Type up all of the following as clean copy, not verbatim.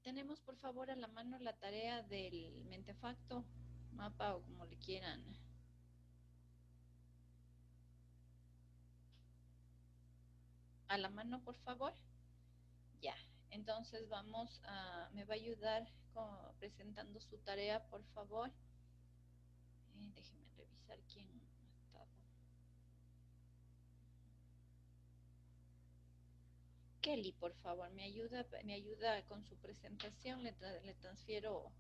Tenemos por favor a la mano la tarea del mentefacto, mapa o como le quieran. A la mano por favor. Ya, entonces vamos a, me va a ayudar presentando su tarea por favor. Déjeme revisar quién ha estado. Kelly, por favor, me ayuda con su presentación, le transfiero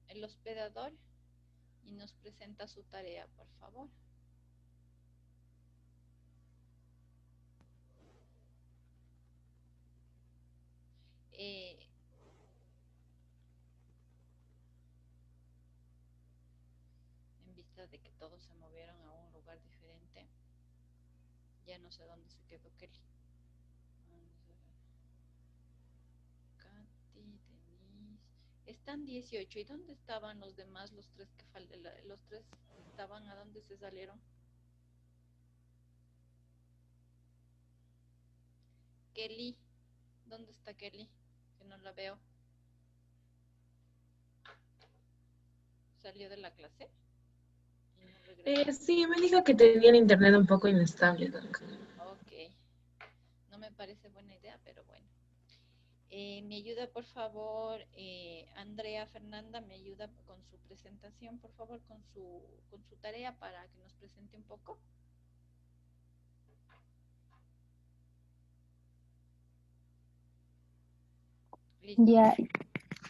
el hospedador y nos presenta su tarea, por favor. En vista de que todos se movieron a un lugar diferente, ya no sé dónde se quedó Kelly. Katy, Denise. Están 18. ¿Y dónde estaban los demás, los tres que faltan? Los tres estaban, ¿a dónde se salieron? Kelly, ¿dónde está Kelly? Que no la veo. ¿Salió de la clase? Y no regresó. Sí, me dijo que tenía el internet un poco inestable. Ok. No me parece buena idea, pero bueno. Me ayuda, por favor, Andrea Fernanda, me ayuda con su presentación, por favor, con su tarea para que nos presente un poco. Listo. Ya,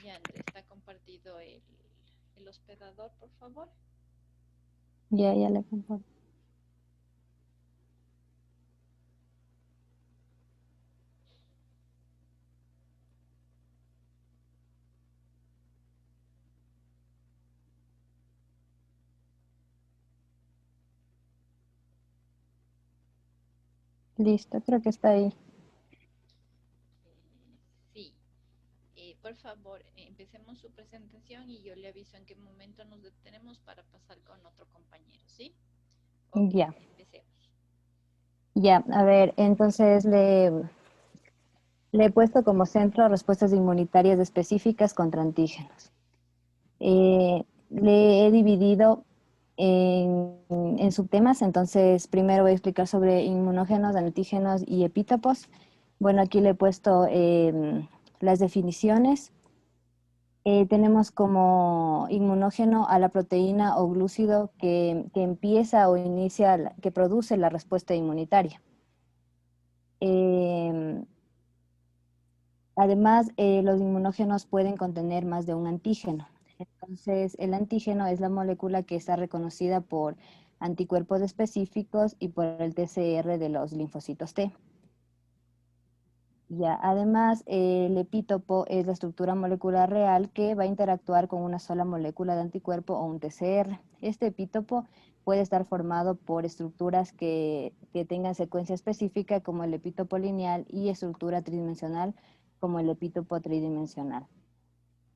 Ya, Andrea, está compartido el hospedador, por favor. ya le comparto. Listo, creo que está ahí. Sí. Por favor, empecemos su presentación y yo le aviso en qué momento nos detenemos para pasar con otro compañero, ¿sí? Ok, Ya, empecemos. ya, a ver, entonces le he puesto como centro respuestas inmunitarias específicas contra antígenos. Le he dividido en subtemas, entonces primero voy a explicar sobre inmunógenos, antígenos y epítopos. Bueno, aquí le he puesto las definiciones. Tenemos como inmunógeno a la proteína o glúcido que empieza o inicia, que produce la respuesta inmunitaria. Además, los inmunógenos pueden contener más de un antígeno. Entonces, el antígeno es la molécula que está reconocida por anticuerpos específicos y por el TCR de los linfocitos T. Ya, además, el epítopo es la estructura molecular real que va a interactuar con una sola molécula de anticuerpo o un TCR. Este epítopo puede estar formado por estructuras que tengan secuencia específica como el epítopo lineal y estructura tridimensional como el epítopo tridimensional.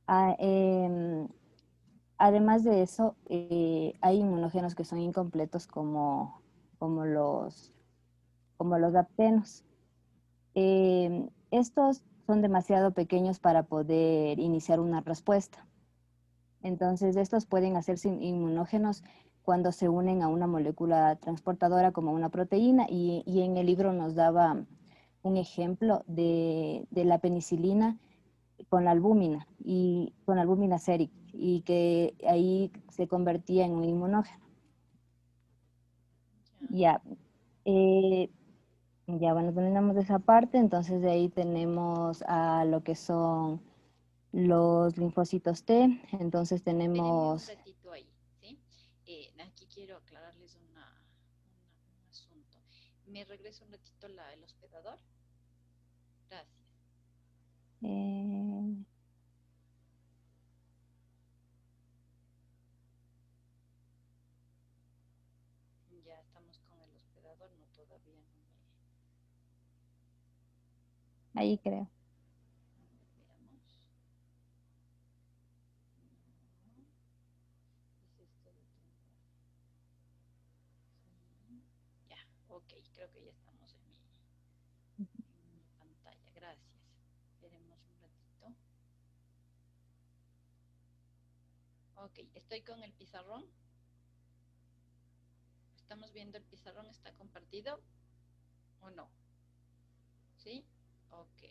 Ah, además de eso, hay inmunógenos que son incompletos como los aptenos. Estos son demasiado pequeños para poder iniciar una respuesta. Entonces, estos pueden hacerse inmunógenos cuando se unen a una molécula transportadora como una proteína y en el libro nos daba un ejemplo de la penicilina con la albúmina y con la albúmina sérica y que ahí se convertía en un inmunógeno. Ya. Eh, Ya, bueno, terminamos de esa parte, entonces de ahí tenemos a lo que son los linfocitos T, entonces Espérenme un tenemos, ratito ahí, ¿sí? Aquí quiero aclararles un asunto. ¿Me regreso un ratito el hospedador? Gracias. eh, Ya estamos con el hospedador, no todavía no me... ahí creo. Veamos. No. Es esto de sí. Ya, ok, creo que ya estamos en mi pantalla. Gracias. Esperemos Ok, estoy con el pizarrón. ¿Estamos viendo el pizarrón? ¿Está compartido o no? ¿Sí? Ok.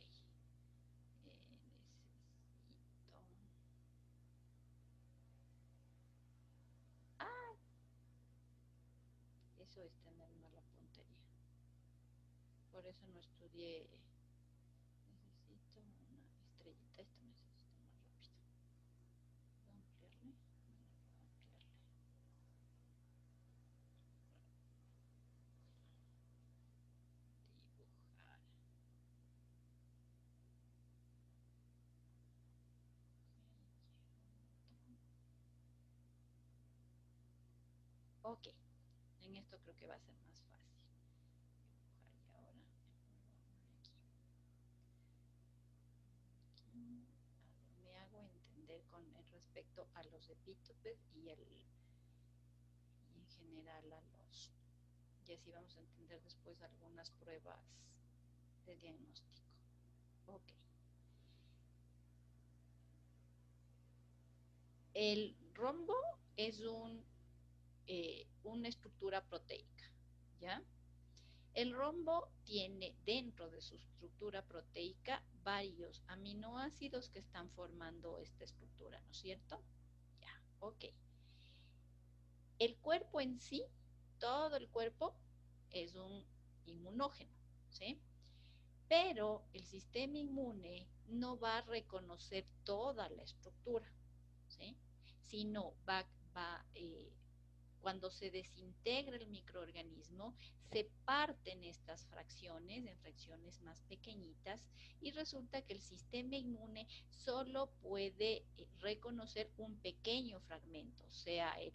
Necesito... Ah, eso es tener mala puntería. Por eso no estudié. Necesito una estrellita. Esto necesito más rápido. Voy a ampliarle. Dibujar. Ok, en esto creo que va a ser más fácil. Dibujar y ahora me hago entender con respecto a los epítopes y en general a los, y así vamos a entender después algunas pruebas de diagnóstico. Ok. El rombo es una estructura proteica, ¿ya? El rombo tiene dentro de su estructura proteica varios aminoácidos que están formando esta estructura, ¿no es cierto? Ya, ok. El cuerpo en sí, todo el cuerpo es un inmunógeno, ¿sí? Pero el sistema inmune no va a reconocer toda la estructura, ¿sí? Sino cuando se desintegra el microorganismo, se parten estas fracciones en fracciones más pequeñitas y resulta que el sistema inmune solo puede reconocer un pequeño fragmento, sea el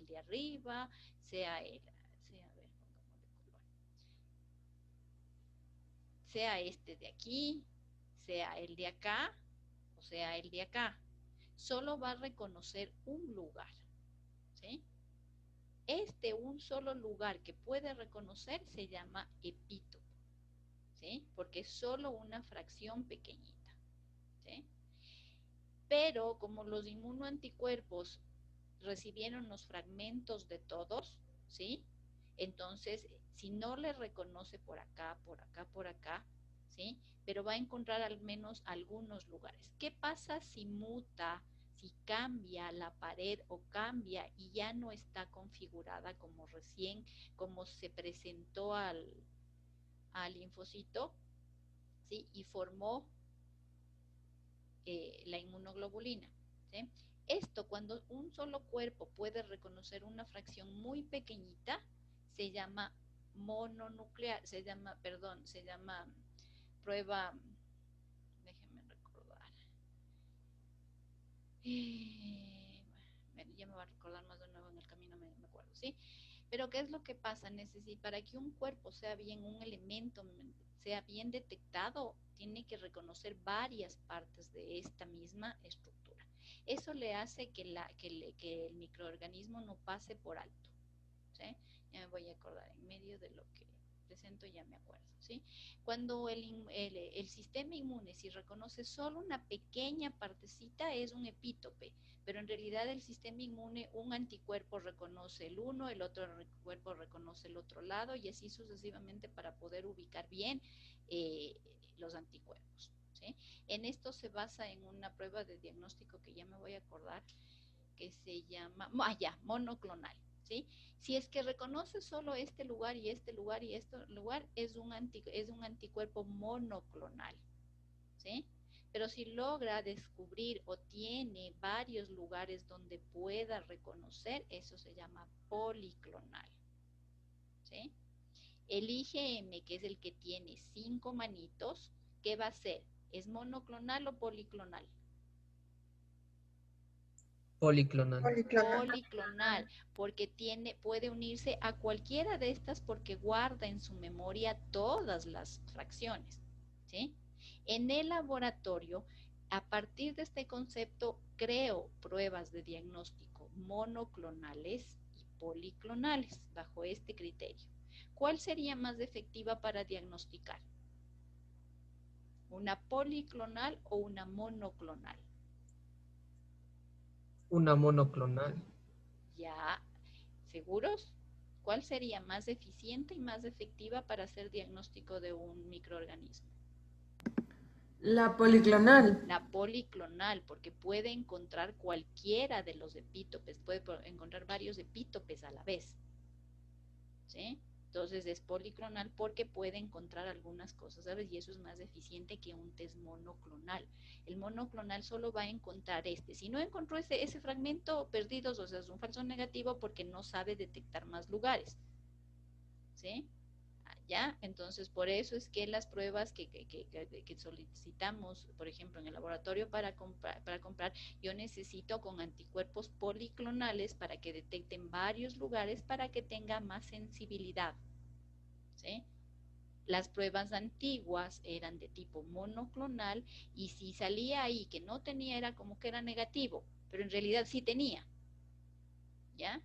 de arriba, sea este de aquí, sea el de acá, o sea el de acá. Solo va a reconocer un lugar, ¿sí? Un solo lugar que puede reconocer se llama epítopo, ¿sí? Porque es solo una fracción pequeñita, ¿sí? Pero como los inmunoanticuerpos recibieron los fragmentos de todos, ¿sí? Entonces, si no le reconoce por acá, por acá, por acá, ¿sí? Pero va a encontrar al menos algunos lugares. ¿Qué pasa si muta, si cambia la pared o cambia y ya no está configurada como recién, como se presentó al linfocito, ¿sí? Y formó la inmunoglobulina, ¿sí? Esto, cuando un solo cuerpo puede reconocer una fracción muy pequeñita, se llama mononuclear, se llama prueba, déjenme recordar, bueno, ya me va a recordar más de nuevo en el camino, me acuerdo, ¿sí? Pero ¿qué es lo que pasa? Para que un cuerpo sea bien, un elemento sea bien detectado, tiene que reconocer varias partes de esta misma estructura. Eso le hace que el microorganismo no pase por alto, ¿sí? Ya me voy a acordar, en medio de lo que presento ya me acuerdo, ¿sí? Cuando el sistema inmune, si reconoce solo una pequeña partecita, es un epítope, pero en realidad el sistema inmune, un anticuerpo reconoce el uno, el otro anticuerpo reconoce el otro lado, y así sucesivamente para poder ubicar bien los anticuerpos, ¿sí? En esto se basa en una prueba de diagnóstico que ya me voy a acordar, que se llama, monoclonal, ¿sí? Si es que reconoce solo este lugar y este lugar y este lugar, es un anticuerpo monoclonal, ¿sí? Pero si logra descubrir o tiene varios lugares donde pueda reconocer, eso se llama policlonal, ¿sí? El IgM, que es el que tiene 5 manitos, ¿qué va a ser? ¿Es monoclonal o policlonal? Policlonal. Policlonal, porque puede unirse a cualquiera de estas porque guarda en su memoria todas las fracciones, ¿sí? En el laboratorio, a partir de este concepto, creo pruebas de diagnóstico monoclonales y policlonales bajo este criterio. ¿Cuál sería más efectiva para diagnosticar? ¿Una policlonal o una monoclonal? Una monoclonal. Ya, ¿seguros? ¿Cuál sería más eficiente y más efectiva para hacer diagnóstico de un microorganismo? La policlonal. La policlonal, porque puede encontrar cualquiera de los epítopes, puede encontrar varios epítopes a la vez, ¿sí? Entonces es policlonal porque puede encontrar algunas cosas, ¿sabes? Y eso es más eficiente que un test monoclonal. El monoclonal solo va a encontrar este. Si no encontró ese fragmento, perdidos, o sea, es un falso negativo porque no sabe detectar más lugares, ¿sí? ¿Ya? Entonces, por eso es que las pruebas que solicitamos, por ejemplo, en el laboratorio para comprar, yo necesito con anticuerpos policlonales para que detecten varios lugares para que tenga más sensibilidad, ¿sí? Las pruebas antiguas eran de tipo monoclonal y si salía ahí que no tenía era como que era negativo, pero en realidad sí tenía, ¿ya?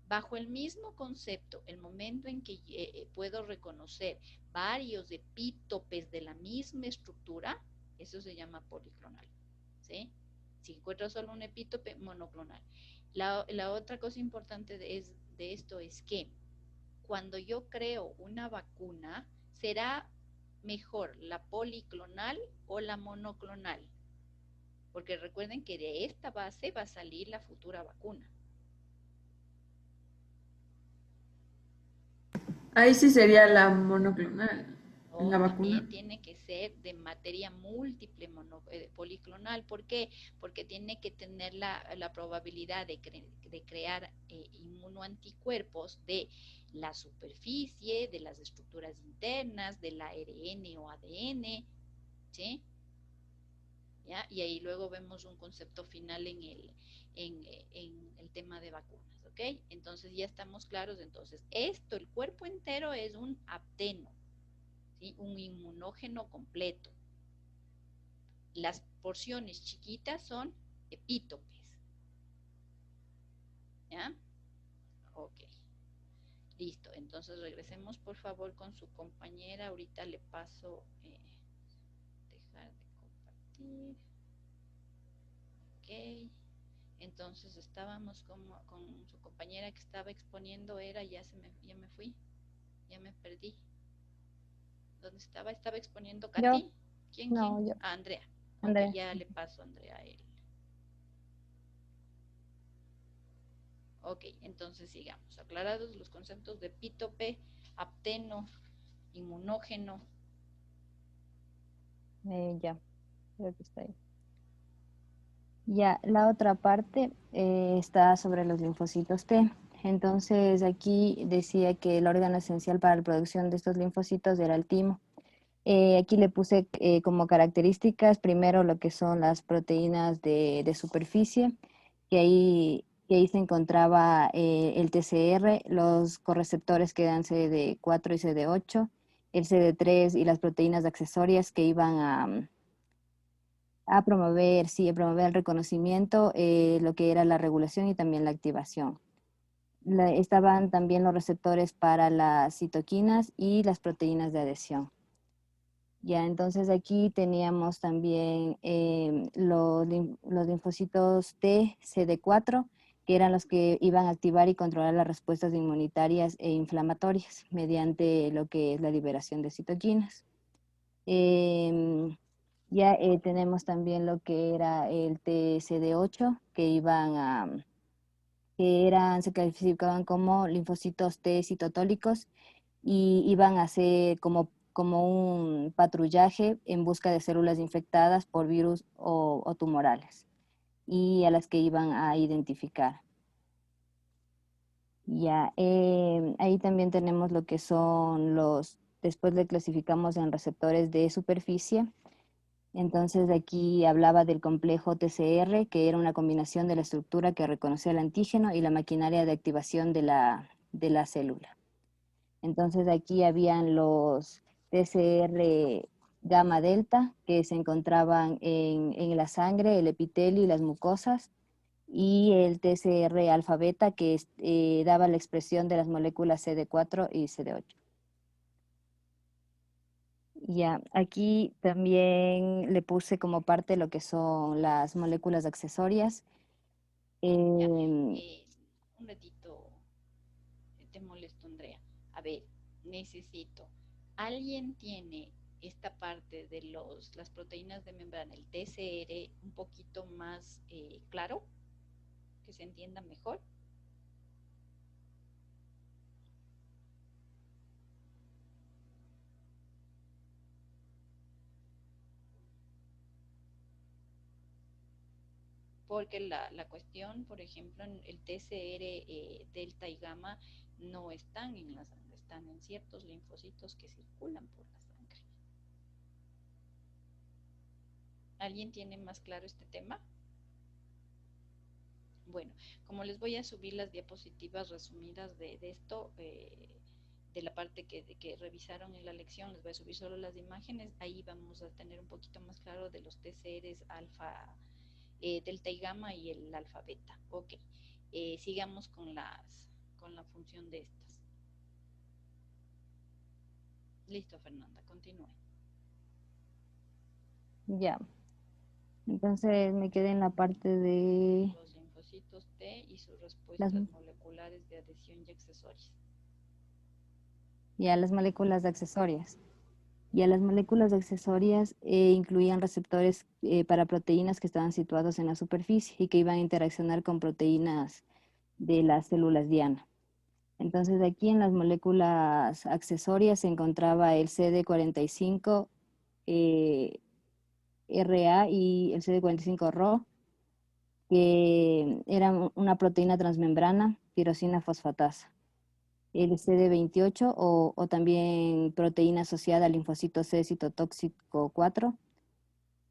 Bajo el mismo concepto, el momento en que puedo reconocer varios epítopes de la misma estructura, eso se llama policlonal, ¿sí? Si encuentro solo un epítope, monoclonal. La otra cosa importante de esto es que cuando yo creo una vacuna, será mejor la policlonal o la monoclonal, porque recuerden que de esta base va a salir la futura vacuna. Ahí sí sería la monoclonal, en O la vacuna. también tiene que ser de materia múltiple policlonal. ¿Por qué? Porque tiene que tener la probabilidad de crear inmunoanticuerpos de la superficie, de las estructuras internas, del ARN o ADN, ¿sí? ¿Ya? Y ahí luego vemos un concepto final en el tema de vacunas, ¿ok? Entonces ya estamos claros. Entonces, el cuerpo entero es un apteno, ¿sí? Un inmunógeno completo. Las porciones chiquitas son epítopes. ¿Ya? Ok. Listo. Entonces regresemos por favor con su compañera. Ahorita le paso dejar de compartir. Ok. Entonces estábamos con su compañera que estaba exponiendo, ya me fui, ya me perdí. ¿Dónde estaba? ¿Estaba exponiendo Yo, Katy? ¿Quién? no, yo, Ah, Andrea. Ok, Andrea. ya le paso a Andrea a él. Ok, entonces sigamos. Aclarados los conceptos de epítope, apteno, inmunógeno. Ya, creo que está ahí. Ya, la otra parte está sobre los linfocitos T. Entonces aquí decía que el órgano esencial para la producción de estos linfocitos era el timo. Aquí le puse como características primero lo que son las proteínas de superficie, que ahí se encontraba el TCR, los correceptores que eran CD4 y CD8, el CD3 y las proteínas accesorias que iban a promover, sí, a promover el reconocimiento, lo que era la regulación y también la activación. Estaban también los receptores para las citoquinas y las proteínas de adhesión. Ya, entonces aquí teníamos también los linfocitos T, CD4, que eran los que iban a activar y controlar las respuestas inmunitarias e inflamatorias mediante lo que es la liberación de citoquinas. Ya tenemos también lo que era el TCD8, se clasificaban como linfocitos T citotólicos y iban a hacer como un patrullaje en busca de células infectadas por virus o tumorales y a las que iban a identificar. Ya, ahí también tenemos lo que son después le clasificamos en receptores de superficie. Entonces aquí hablaba del complejo TCR, que era una combinación de la estructura que reconocía el antígeno y la maquinaria de activación de la célula. Entonces aquí habían los TCR gamma delta que se encontraban en la sangre, el epitelio y las mucosas, y el TCR alfa beta que daba la expresión de las moléculas CD4 y CD8. Ya, aquí también le puse como parte lo que son las moléculas accesorias, Ya, Em, un ratito te molesto, Andrea. A ver, necesito. ¿Alguien tiene esta parte de las proteínas de membrana, el TCR, un poquito más claro? Que se entienda mejor. Porque la cuestión, por ejemplo, en el TCR delta y gamma no están en la sangre, están en ciertos linfocitos que circulan por la sangre. ¿Alguien tiene más claro este tema? Bueno, como les voy a subir las diapositivas resumidas de esto, de la parte que revisaron en la lección, les voy a subir solo las imágenes, ahí vamos a tener un poquito más claro de los TCRs alfa, delta y gamma y el alfa beta. Ok, sigamos con la función de estas. Listo, Fernanda, continúe. ya. Entonces me quedé en la parte de Los linfocitos T y sus las, respuestas moleculares de adhesión y accesorios. ya, las moléculas accesorias. Ya las moléculas accesorias incluían receptores para proteínas que estaban situados en la superficie y que iban a interaccionar con proteínas de las células diana. Entonces aquí en las moléculas accesorias se encontraba el CD45 RA y el CD45 RO, que eran una proteína transmembrana, tirosina fosfatasa. El CD28 o también proteína asociada al linfocito C citotóxico 4,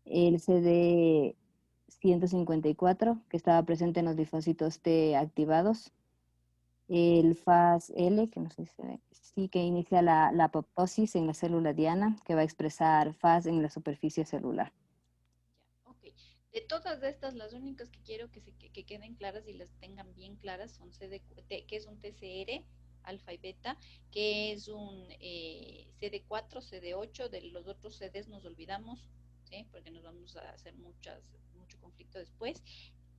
el CD154, que estaba presente en los linfocitos T activados, el FAS-L, que no sé si se ve, sí, que inicia la apoptosis en la célula diana, que va a expresar FAS en la superficie celular. Ya, ok. De todas estas, las únicas que quiero que queden claras y las tengan bien claras son que es un TCR, alfa y beta, que es un CD4, CD8, de los otros CDs nos olvidamos, ¿sí? Porque nos vamos a hacer mucho conflicto después,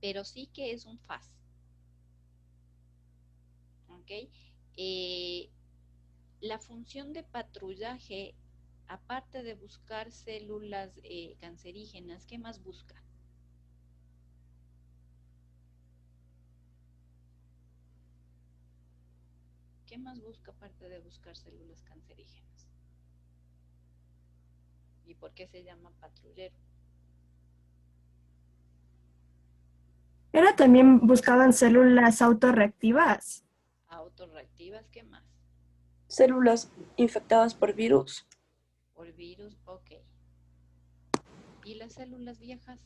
pero sí que es un FAS. ¿Ok? Eh, la función de patrullaje, aparte de buscar células cancerígenas, ¿qué más busca? ¿Qué más busca aparte de buscar células cancerígenas? ¿Y por qué se llama patrullero? Pero también buscaban células autorreactivas. Autorreactivas, ¿qué más? Células infectadas por virus. Por virus, ok. ¿Y las células viejas?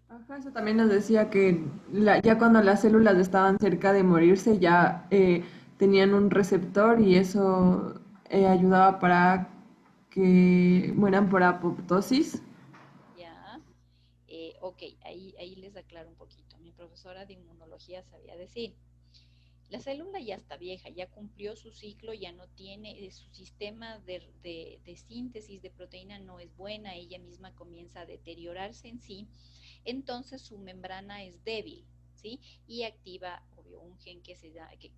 Ajá, eso también nos decía que ya cuando las células estaban cerca de morirse ya tenían un receptor y eso ayudaba para que mueran por apoptosis. Ya. Ok, ahí les aclaro un poquito. Mi profesora de inmunología sabía decir. La célula ya está vieja, ya cumplió su ciclo, ya no tiene, su sistema de síntesis de proteína no es buena, ella misma comienza a deteriorarse en sí, entonces su membrana es débil, ¿sí? Y activa, obvio, un gen que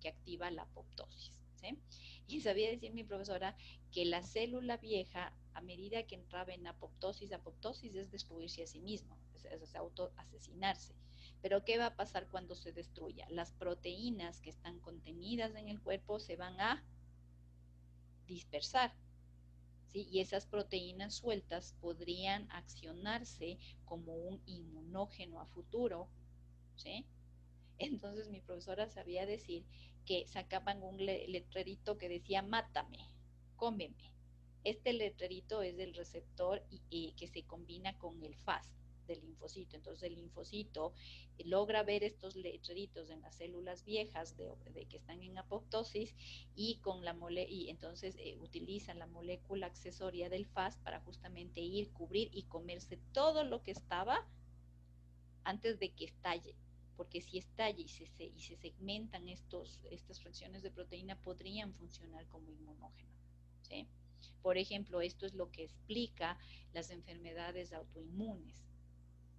activa la apoptosis, ¿sí? Y sabía decir mi profesora que la célula vieja, a medida que entraba en apoptosis es destruirse a sí mismo, es autoasesinarse. Pero ¿qué va a pasar cuando se destruya? Las proteínas que están contenidas en el cuerpo se van a dispersar, ¿sí? Y esas proteínas sueltas podrían accionarse como un inmunógeno a futuro, ¿sí? Entonces mi profesora sabía decir que sacaban un letrerito que decía mátame, cómeme. Este letrerito es del receptor que se combina con el FAS del linfocito. Entonces el linfocito logra ver estos letreritos en las células viejas de que están en apoptosis y entonces utiliza la molécula accesoria del FAS para justamente ir, cubrir y comerse todo lo que estaba antes de que estalle, porque si estalla y se segmentan estas fracciones de proteína, podrían funcionar como inmunógeno, ¿sí? Por ejemplo, esto es lo que explica las enfermedades autoinmunes,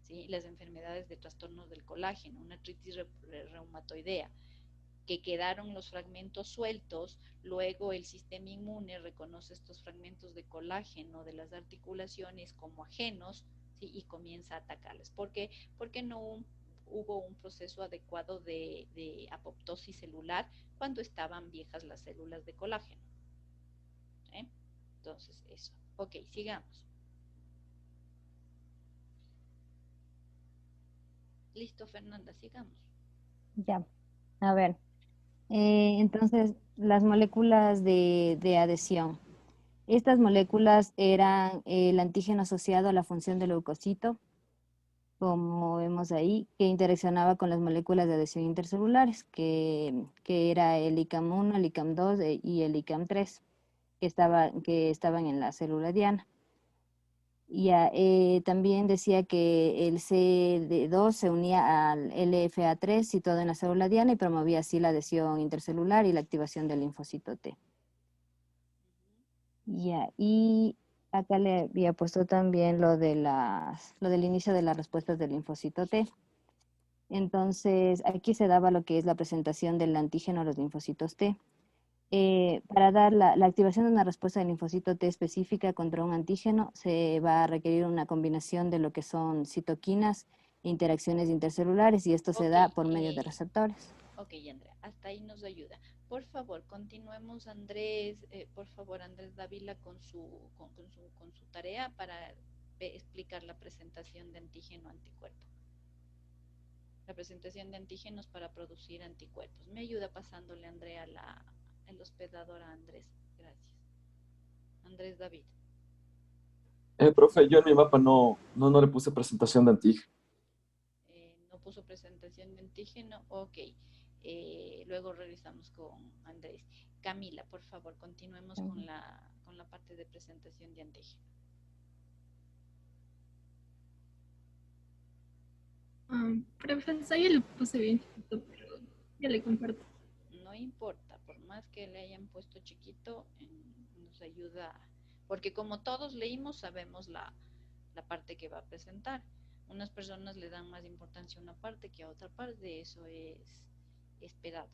¿sí? Las enfermedades de trastornos del colágeno, una artritis reumatoidea, que quedaron los fragmentos sueltos, luego el sistema inmune reconoce estos fragmentos de colágeno de las articulaciones como ajenos, ¿sí? Y comienza a atacarles. ¿Por qué? Porque no hubo un proceso adecuado de apoptosis celular cuando estaban viejas las células de colágeno. ¿Eh? Entonces, eso. Ok, sigamos. Listo, Fernanda, sigamos. Ya, a ver. Entonces, las moléculas de adhesión. Estas moléculas eran el antígeno asociado a la función del leucocito, como vemos ahí, que interaccionaba con las moléculas de adhesión intercelulares, que era el ICAM1, el ICAM2 y el ICAM3, que estaban en la célula diana. Ya, también decía que el CD2 se unía al LFA3 situado en la célula diana y promovía así la adhesión intercelular y la activación del linfocito T. Ya, y acá le había puesto también lo del inicio de las respuestas del linfocito T. Entonces, aquí se daba lo que es la presentación del antígeno a los linfocitos T. Para dar la activación de una respuesta de linfocito T específica contra un antígeno, se va a requerir una combinación de lo que son citoquinas e interacciones intercelulares, y esto se da por medio de receptores. Ok, Andrea, hasta ahí nos ayuda. Por favor, continuemos, Andrés, por favor, Andrés Dávila, con su tarea para explicar la presentación de antígeno-anticuerpo. La presentación de antígenos para producir anticuerpos. Me ayuda pasándole, Andrea, el hospedador a Andrés. Gracias. Andrés David. Profe, yo en mi mapa no le puse presentación de antígeno. No puso presentación de antígeno. Ok. Luego revisamos con Andrés. Camila, por favor, continuemos con la parte de presentación de antígeno. Profesor, ya lo puse bien chiquito, pero ya le comparto. No importa, por más que le hayan puesto chiquito, nos ayuda, porque como todos leímos, sabemos la parte que va a presentar. Unas personas le dan más importancia a una parte que a otra parte, eso es esperado.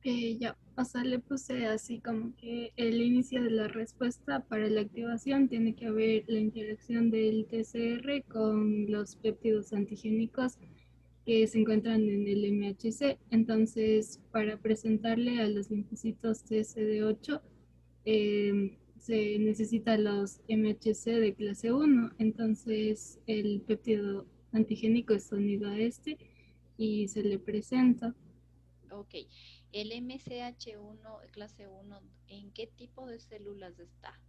Ya, o sea, le puse así como que el inicio de la respuesta para la activación tiene que haber la interacción del TCR con los péptidos antigénicos que se encuentran en el MHC. Entonces, para presentarle a los linfocitos TSD8, se necesita los MHC de clase 1. Entonces, el péptido antigénico es unido a este y se le presenta. Ok, el MCH1 clase 1, ¿en qué tipo de células está?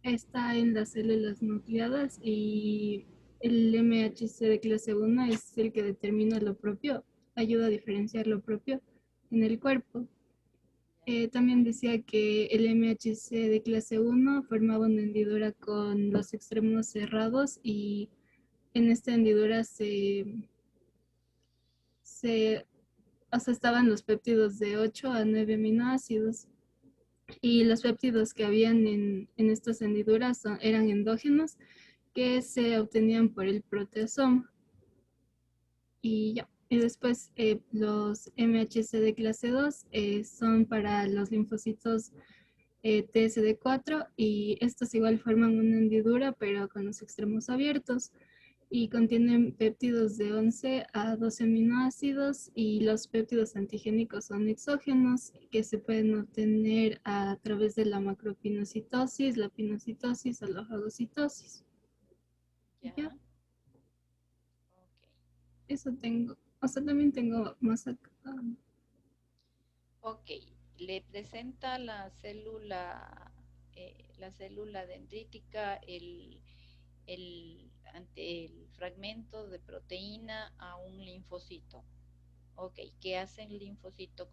Está en las células nucleadas, y el MHC de clase 1 es el que determina lo propio, ayuda a diferenciar lo propio en el cuerpo. También decía que el MHC de clase 1 formaba una hendidura con los extremos cerrados, y en esta hendidura o sea, estaban los péptidos de 8 a 9 aminoácidos. Y los péptidos que habían en estas hendiduras eran endógenos, que se obtenían por el proteasoma. Y ya. Y después los MHC de clase 2 son para los linfocitos TSD4, y estos igual forman una hendidura pero con los extremos abiertos, y contienen péptidos de 11 a 12 aminoácidos, y los péptidos antigénicos son exógenos que se pueden obtener a través de la macropinocitosis, la pinocitosis o la fagocitosis. Ya. ¿Ya? Ok. Eso tengo. O sea, también tengo más acá. Ok, le presenta la célula dendrítica, el fragmento de proteína a un linfocito. Ok, ¿qué hace el linfocito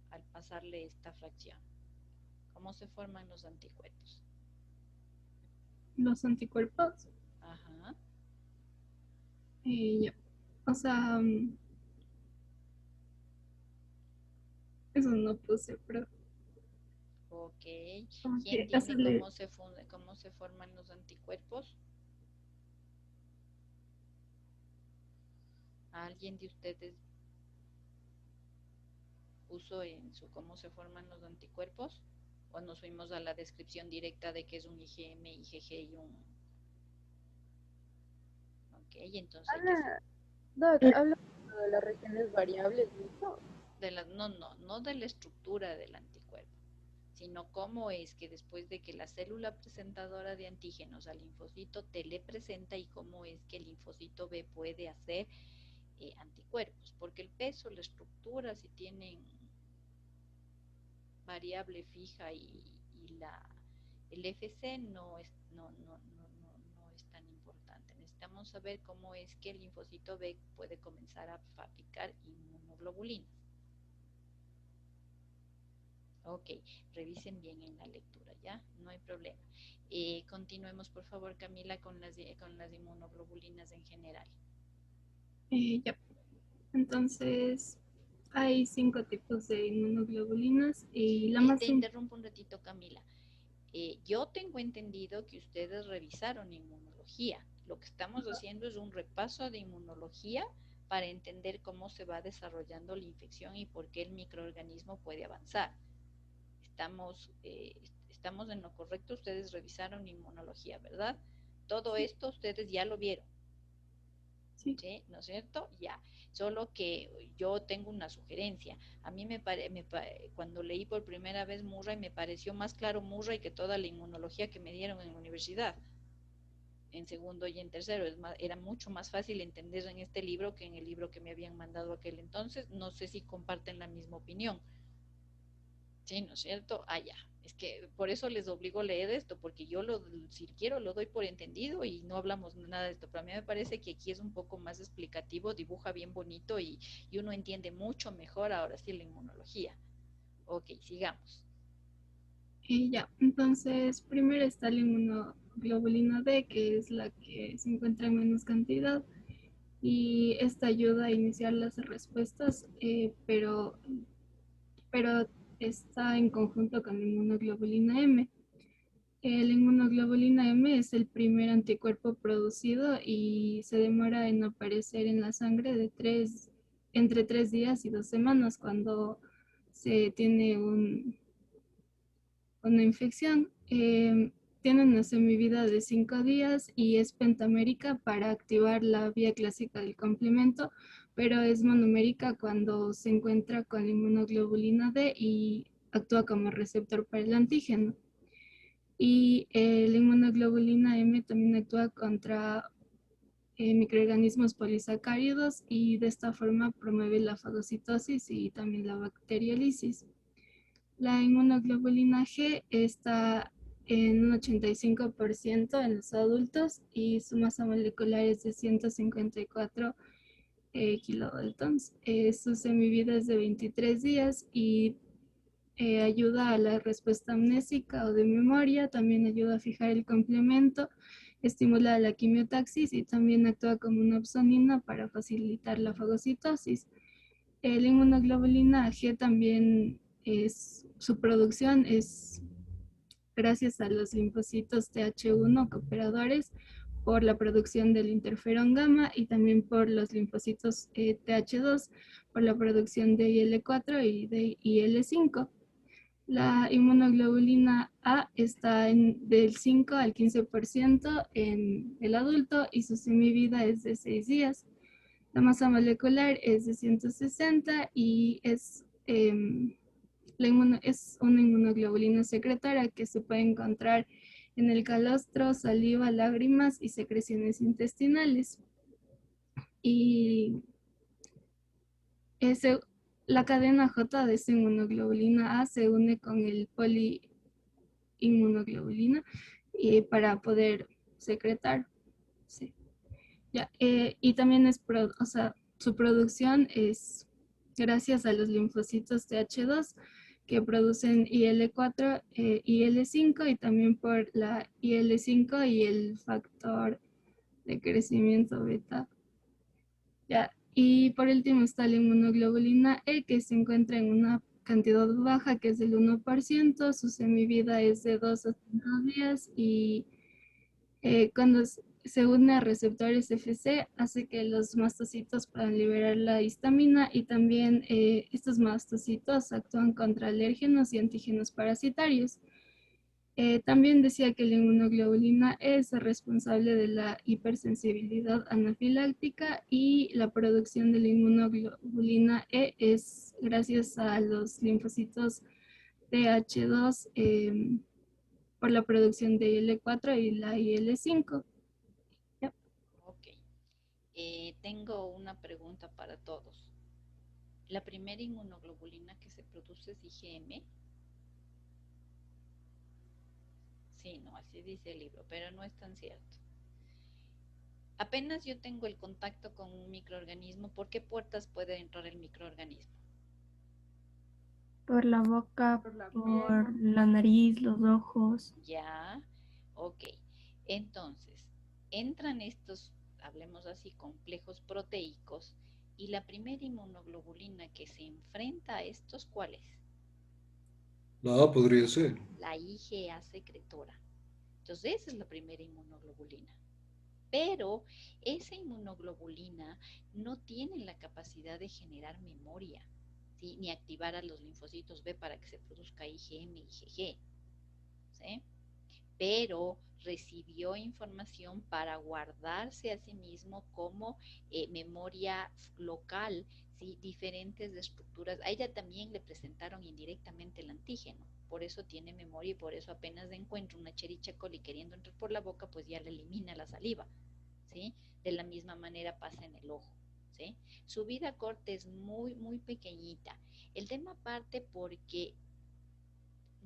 al pasarle esta fracción? ¿Cómo se forman los anticuerpos? Los anticuerpos. Ajá. Ya. O sea, eso no puse, pero Ok. como ¿Quién que tiene cómo se forman los anticuerpos? ¿Alguien de ustedes puso en su cómo se forman los anticuerpos? ¿O nos fuimos a la descripción directa de que es un IgM, IgG y un... Ok, entonces hay que... Habla de las regiones variables, ¿no? No de la estructura del anticuerpo, sino cómo es que después de que la célula presentadora de antígenos al linfocito T le presenta y cómo es que el linfocito B puede hacer anticuerpos, porque el peso, la estructura, si tienen variable fija el FC no es tan importante. Necesitamos saber cómo es que el linfocito B puede comenzar a fabricar inmunoglobulinas. Ok, revisen bien en la lectura, ¿ya? No hay problema. Continuemos, por favor, Camila, con las inmunoglobulinas en general. Ya. Entonces, hay 5 tipos de inmunoglobulinas y la más... Te interrumpo un ratito, Camila. Yo tengo entendido que ustedes revisaron inmunología. Lo que estamos haciendo es un repaso de inmunología para entender cómo se va desarrollando la infección y por qué el microorganismo puede avanzar. Estamos en lo correcto, ustedes revisaron inmunología, ¿verdad? Todo esto ustedes ya lo vieron. Sí. ¿Sí? ¿No es cierto? Ya. Solo que yo tengo una sugerencia. A mí cuando leí por primera vez Murray, me pareció más claro Murray que toda la inmunología que me dieron en la universidad. En segundo y en tercero. Era mucho más fácil entender en este libro que en el libro que me habían mandado aquel entonces. No sé si comparten la misma opinión. Sí, ¿no es cierto? Ah, ya. Es que por eso les obligo a leer esto, porque yo si quiero lo doy por entendido y no hablamos nada de esto, pero a mí me parece que aquí es un poco más explicativo, dibuja bien bonito y uno entiende mucho mejor ahora sí la inmunología. Ok, sigamos. Ya, entonces primero está la inmunoglobulina D, que es la que se encuentra en menos cantidad y esta ayuda a iniciar las respuestas, pero está en conjunto con la inmunoglobulina M. La inmunoglobulina M es el primer anticuerpo producido y se demora en aparecer en la sangre entre 3 días y 2 semanas cuando se tiene una infección. Tiene una semivida de 5 días y es pentamérica para activar la vía clásica del complemento, pero es monomérica cuando se encuentra con la inmunoglobulina D y actúa como receptor para el antígeno. Y la inmunoglobulina M también actúa contra microorganismos polisacáridos y de esta forma promueve la fagocitosis y también la bacteriólisis. La inmunoglobulina G está en un 85% en los adultos y su masa molecular es de 154 kilodaltons. Su semivida es de 23 días y ayuda a la respuesta amnésica o de memoria, también ayuda a fijar el complemento, estimula la quimiotaxis y también actúa como una opsonina para facilitar la fagocitosis. La inmunoglobulina G también su producción es gracias a los linfocitos TH1 cooperadores por la producción del interferón gamma y también por los linfocitos TH2 por la producción de IL4 y de IL5. La inmunoglobulina A está del 5 al 15% en el adulto y su semivida es de 6 días. La masa molecular es de 160 y es una inmunoglobulina secretoria que se puede encontrar en el calostro, saliva, lágrimas y secreciones intestinales. Y la cadena J de esta inmunoglobulina A se une con el poliinmunoglobulina para poder secretar. Sí. Ya, y también su producción es gracias a los linfocitos TH2 que producen IL4, IL5 y también por la IL5 y el factor de crecimiento beta. Ya, y por último está la inmunoglobulina E que se encuentra en una cantidad baja que es del 1%, su semivida es de 2 a 5 días y cuando se une a receptores FC, hace que los mastocitos puedan liberar la histamina y también estos mastocitos actúan contra alérgenos y antígenos parasitarios. También decía que la inmunoglobulina E es responsable de la hipersensibilidad anafiláctica y la producción de la inmunoglobulina E es gracias a los linfocitos TH2 por la producción de IL-4 y la IL-5. Yep. Ok. Tengo una pregunta para todos. La primera inmunoglobulina que se produce es IgM. Sí, no, así dice el libro, pero no es tan cierto. Apenas yo tengo el contacto con un microorganismo, ¿por qué puertas puede entrar el microorganismo? Por la boca, Por la por piel. la nariz, los ojos. Ya, ok. Entonces, entran estos, hablemos así, complejos proteicos, y la primera inmunoglobulina que se enfrenta a estos, ¿cuál es? Nada podría ser. La IgA secretora. Entonces, esa es la primera inmunoglobulina. Pero esa inmunoglobulina no tiene la capacidad de generar memoria, ¿sí? Ni activar a los linfocitos B para que se produzca IgM y IgG, ¿sí? Pero recibió información para guardarse a sí mismo como memoria local, ¿sí? Diferentes estructuras. A ella también le presentaron indirectamente el antígeno, por eso tiene memoria y por eso apenas encuentra una Escherichia coli queriendo entrar por la boca, pues ya le elimina la saliva, ¿sí? De la misma manera pasa en el ojo, ¿sí? Su vida corta es muy, muy pequeñita. El tema parte porque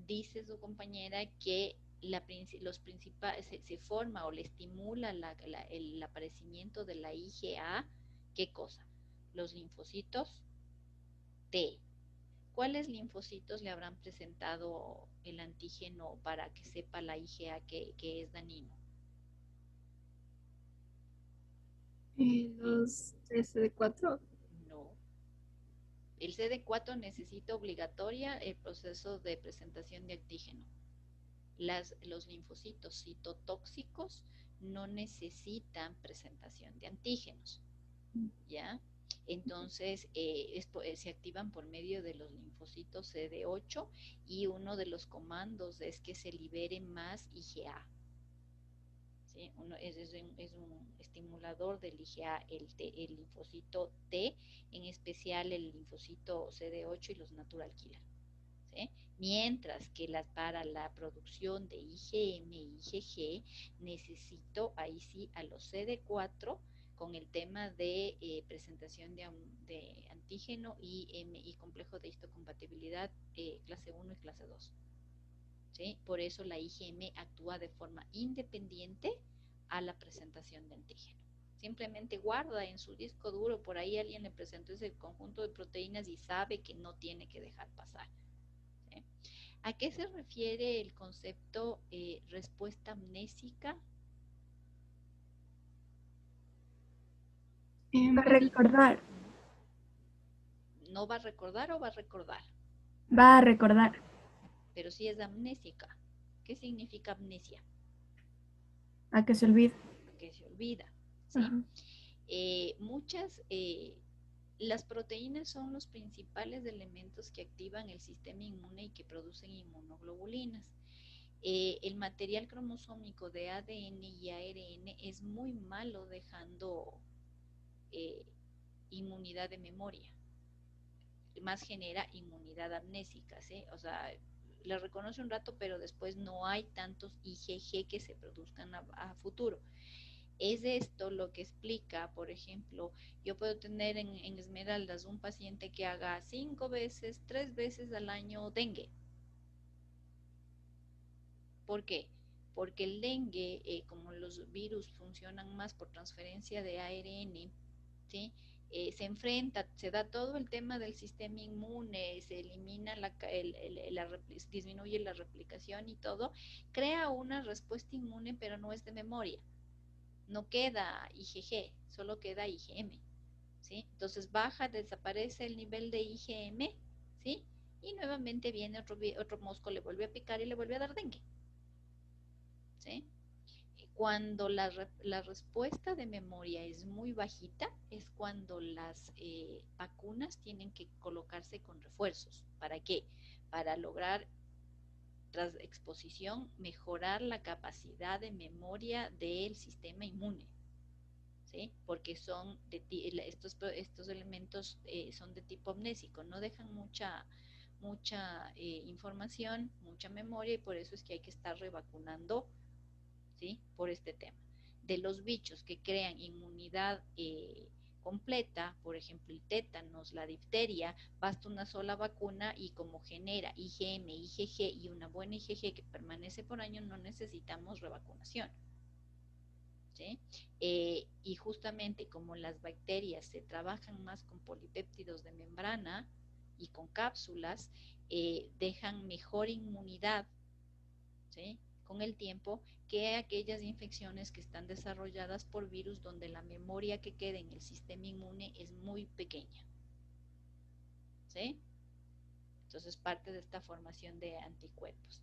dice su compañera que se forma o le estimula el aparecimiento de la IgA, ¿qué cosa? Los linfocitos T. ¿Cuáles linfocitos le habrán presentado el antígeno para que sepa la IgA que es dañino? Los CD4. No. El CD4 necesita obligatoria el proceso de presentación de antígeno. Los linfocitos citotóxicos no necesitan presentación de antígenos, ¿ya? Entonces, se activan por medio de los linfocitos CD8 y uno de los comandos es que se libere más IgA. ¿Sí? Es un estimulador del IgA, el linfocito T, en especial el linfocito CD8 y los natural killer. ¿Sí? Mientras que para la producción de IgM y IgG necesito ahí sí a los CD4 con el tema de presentación de antígeno y complejo de histocompatibilidad clase 1 y clase 2. ¿Sí? Por eso la IgM actúa de forma independiente a la presentación de antígeno. Simplemente guarda en su disco duro, por ahí alguien le presentó ese conjunto de proteínas y sabe que no tiene que dejar pasar. ¿Sí? ¿A qué se refiere el concepto respuesta amnésica? Va a recordar. ¿No va a recordar o va a recordar? Va a recordar. Pero sí es amnésica. ¿Qué significa amnesia? A que se olvide. Que se olvida. ¿Sí? Las proteínas son los principales elementos que activan el sistema inmune y que producen inmunoglobulinas. El material cromosómico de ADN y ARN es muy malo dejando inmunidad de memoria. Más genera inmunidad amnésica, ¿sí? O sea, la reconoce un rato, pero después no hay tantos IgG que se produzcan a futuro. Es esto lo que explica, por ejemplo, yo puedo tener en Esmeraldas un paciente que haga 5 veces, 3 veces al año dengue. ¿Por qué? Porque el dengue, como los virus funcionan más por transferencia de ARN, ¿sí? Se da todo el tema del sistema inmune, se elimina disminuye la replicación y todo, crea una respuesta inmune, pero no es de memoria. No queda IgG, solo queda IgM, ¿sí? Entonces desaparece el nivel de IgM, ¿sí? Y nuevamente viene otro mosco, le vuelve a picar y le vuelve a dar dengue, ¿sí? Cuando la respuesta de memoria es muy bajita, es cuando las vacunas tienen que colocarse con refuerzos. ¿Para qué? Para lograr, tras exposición, mejorar la capacidad de memoria del sistema inmune. ¿Sí? Porque estos elementos son de tipo amnésico, no dejan mucha información, mucha memoria, y por eso es que hay que estar revacunando, ¿sí? Por este tema. De los bichos que crean inmunidad completa, por ejemplo el tétanos, la difteria, basta una sola vacuna y como genera IgM, IgG y una buena IgG que permanece por año, no necesitamos revacunación. ¿Sí? Y justamente como las bacterias se trabajan más con polipéptidos de membrana y con cápsulas, dejan mejor inmunidad, ¿sí? Con el tiempo, que aquellas infecciones que están desarrolladas por virus donde la memoria que queda en el sistema inmune es muy pequeña. ¿Sí? Entonces parte de esta formación de anticuerpos.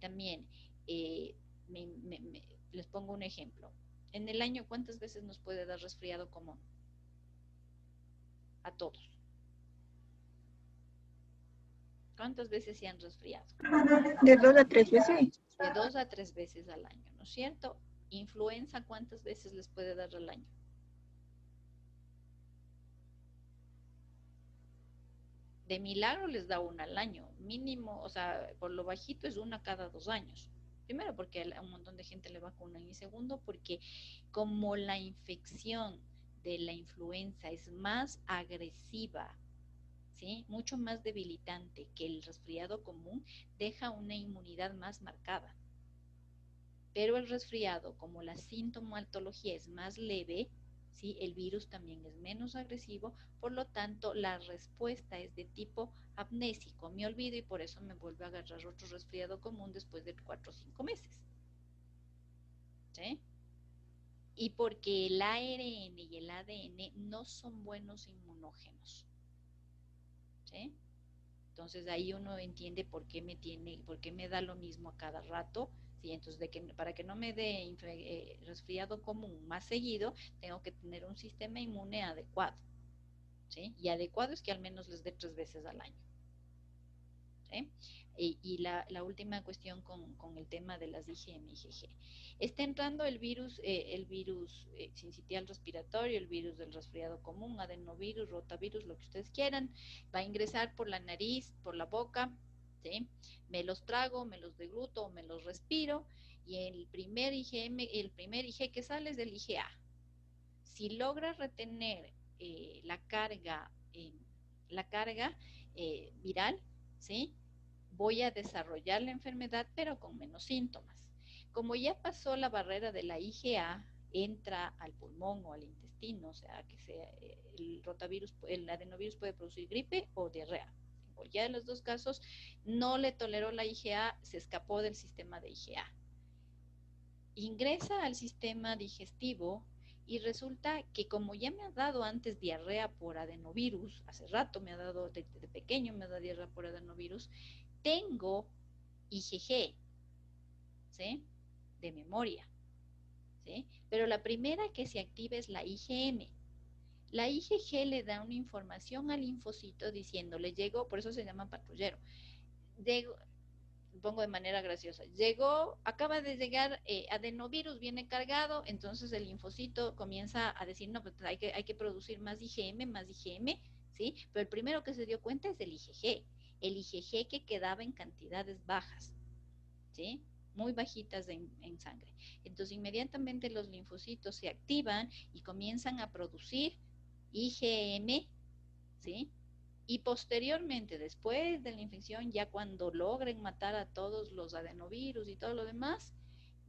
También les pongo un ejemplo. En el año, ¿cuántas veces nos puede dar resfriado común? A todos. ¿Cuántas veces se han resfriado? De 2 a 3 veces. De 2 a 3 veces al año, ¿no es cierto? Influenza, ¿cuántas veces les puede dar al año? De milagro les da una al año, mínimo, o sea, por lo bajito es una cada 2 años. Primero porque a un montón de gente le vacunan, y segundo porque como la infección de la influenza es más agresiva, ¿sí? Mucho más debilitante que el resfriado común, deja una inmunidad más marcada. Pero el resfriado, como la sintomatología es más leve, ¿sí? El virus también es menos agresivo, por lo tanto la respuesta es de tipo amnésico. Me olvido y por eso me vuelve a agarrar otro resfriado común después de 4 o 5 meses. ¿Sí? Y porque el ARN y el ADN no son buenos inmunógenos. ¿Sí? Entonces ahí uno entiende por qué me da lo mismo a cada rato. ¿Sí? Entonces para que no me dé resfriado común más seguido, tengo que tener un sistema inmune adecuado. ¿Sí? Y adecuado es que al menos les dé 3 veces al año. ¿Sí? Y la última cuestión con el tema de las IgM, IgG. Está entrando el virus sincitial respiratorio, el virus del resfriado común, adenovirus, rotavirus, lo que ustedes quieran. Va a ingresar por la nariz, por la boca, ¿sí? Me los trago, me los degluto, me los respiro, y el primer IG que sale es del IgA. Si logra retener la carga viral, ¿sí? Voy a desarrollar la enfermedad, pero con menos síntomas. Como ya pasó la barrera de la IgA, entra al pulmón o al intestino, o sea, el adenovirus puede producir gripe o diarrea. En cualquiera de los dos casos, no le toleró la IgA, se escapó del sistema de IgA. Ingresa al sistema digestivo y resulta que como ya me ha dado antes diarrea por adenovirus, hace rato me ha dado, de pequeño me ha dado diarrea por adenovirus, tengo IgG, ¿sí? De memoria, ¿sí? Pero la primera que se activa es la IgM. La IgG le da una información al linfocito diciéndole, llegó, por eso se llama patrullero, pongo de manera graciosa, acaba de llegar adenovirus, viene cargado, entonces el linfocito comienza a decir, no, pues hay que producir más IgM, ¿sí? Pero el primero que se dio cuenta es el IgG que quedaba en cantidades bajas, ¿sí? Muy bajitas en sangre. Entonces inmediatamente los linfocitos se activan y comienzan a producir IgM, ¿sí? Y posteriormente, después de la infección, ya cuando logren matar a todos los adenovirus y todo lo demás,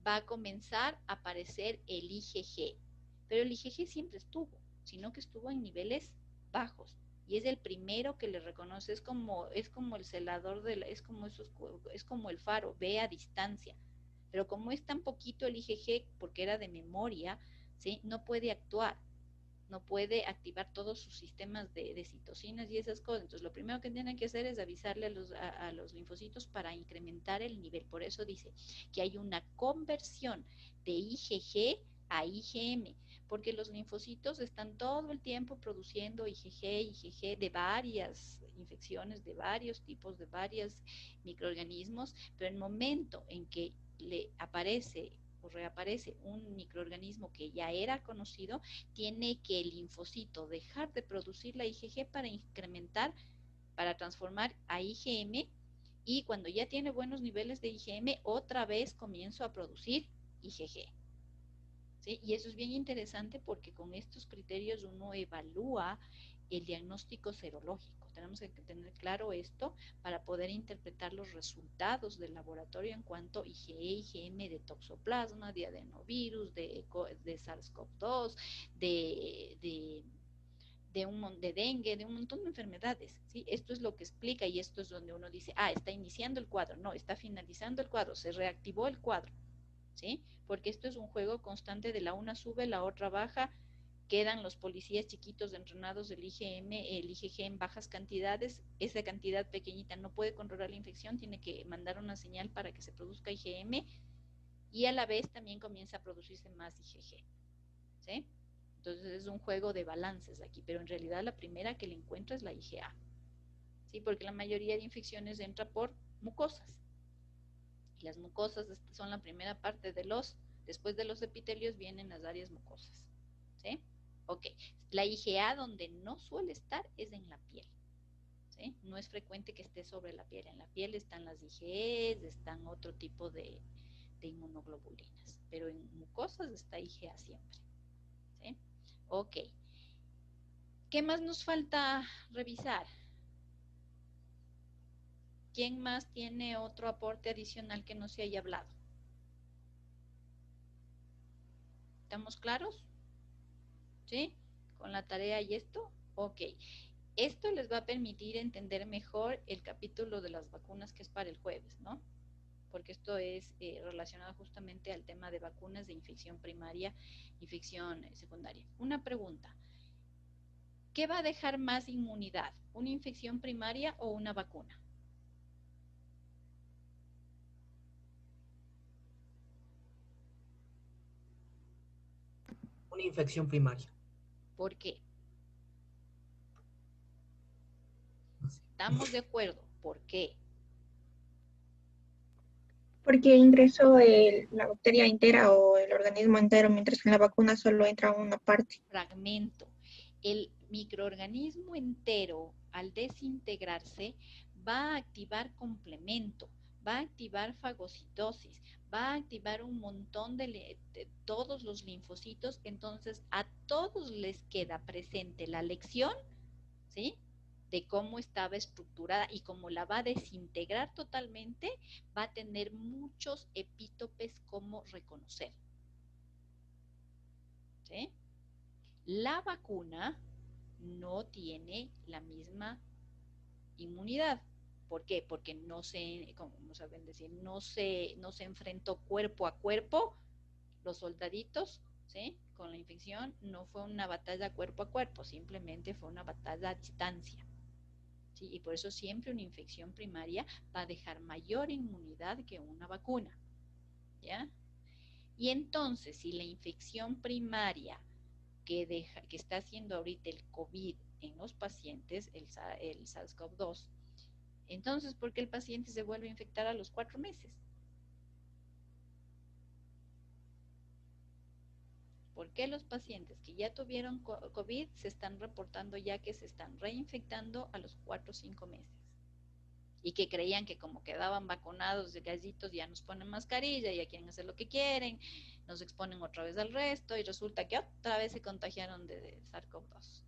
va a comenzar a aparecer el IgG. Pero el IgG siempre estuvo, sino que estuvo en niveles bajos. Y es el primero que le reconoce, es como el celador, es como el faro, ve a distancia. Pero como es tan poquito el IgG, porque era de memoria, ¿sí? No puede actuar. no puede activar todos sus sistemas de citocinas y esas cosas. Entonces, lo primero que tienen que hacer es avisarle a los linfocitos para incrementar el nivel. Por eso dice que hay una conversión de IgG a IgM, porque los linfocitos están todo el tiempo produciendo IgG de varias infecciones, de varios tipos, de varios microorganismos, pero en el momento en que le aparece o reaparece un microorganismo que ya era conocido, tiene que el linfocito dejar de producir la IgG para incrementar, para transformar a IgM, y cuando ya tiene buenos niveles de IgM, otra vez comienzo a producir IgG. ¿Sí? Y eso es bien interesante porque con estos criterios uno evalúa el diagnóstico serológico. Tenemos que tener claro esto para poder interpretar los resultados del laboratorio en cuanto a IgE, IgM de toxoplasma, de adenovirus, de SARS-CoV-2, de dengue, de un montón de enfermedades, ¿sí? Esto es lo que explica y esto es donde uno dice, está iniciando el cuadro, no, está finalizando el cuadro, se reactivó el cuadro, ¿sí? Porque esto es un juego constante de la una sube, la otra baja, quedan los policías chiquitos entrenados del IgM, el IgG en bajas cantidades, esa cantidad pequeñita no puede controlar la infección, tiene que mandar una señal para que se produzca IgM y a la vez también comienza a producirse más IgG, ¿sí? Entonces es un juego de balances aquí, pero en realidad la primera que le encuentra es la IgA, ¿sí? Porque la mayoría de infecciones entra por mucosas. Y las mucosas son la primera parte de después de los epitelios vienen las áreas mucosas, ¿sí? Ok, la IgA donde no suele estar es en la piel, ¿sí? No es frecuente que esté sobre la piel. En la piel están las IgEs, están otro tipo de inmunoglobulinas, pero en mucosas está IgA siempre, ¿sí? Ok, ¿qué más nos falta revisar? ¿Quién más tiene otro aporte adicional que no se haya hablado? ¿Estamos claros? ¿Sí? ¿Con la tarea y esto? Ok. Esto les va a permitir entender mejor el capítulo de las vacunas que es para el jueves, ¿no? Porque esto es relacionado justamente al tema de vacunas de infección primaria, infección secundaria. Una pregunta. ¿Qué va a dejar más inmunidad? ¿Una infección primaria o una vacuna? Una infección primaria. ¿Por qué? ¿Estamos de acuerdo? ¿Por qué? Porque ingresó la bacteria entera o el organismo entero, mientras que en la vacuna solo entra una parte. Fragmento. El microorganismo entero, al desintegrarse, va a activar complemento, va a activar fagocitosis, va a activar un montón de todos los linfocitos. Entonces, a todos les queda presente la lección, ¿sí?, de cómo estaba estructurada, y como la va a desintegrar totalmente, va a tener muchos epítopes como reconocer, ¿sí? La vacuna no tiene la misma inmunidad. ¿Por qué? Porque no se, como saben decir, no se enfrentó cuerpo a cuerpo los soldaditos, ¿sí?, con la infección. No fue una batalla cuerpo a cuerpo, simplemente fue una batalla a distancia, ¿sí? Y por eso siempre una infección primaria va a dejar mayor inmunidad que una vacuna, ¿ya? Y entonces, si la infección primaria que está haciendo ahorita el COVID en los pacientes, el SARS-CoV-2, entonces, ¿por qué el paciente se vuelve a infectar a los 4 meses? ¿Por qué los pacientes que ya tuvieron COVID se están reportando ya que se están reinfectando a los 4 o 5 meses? Y que creían que como quedaban vacunados de gallitos ya nos ponen mascarilla, ya quieren hacer lo que quieren, nos exponen otra vez al resto y resulta que otra vez se contagiaron de SARS-CoV-2.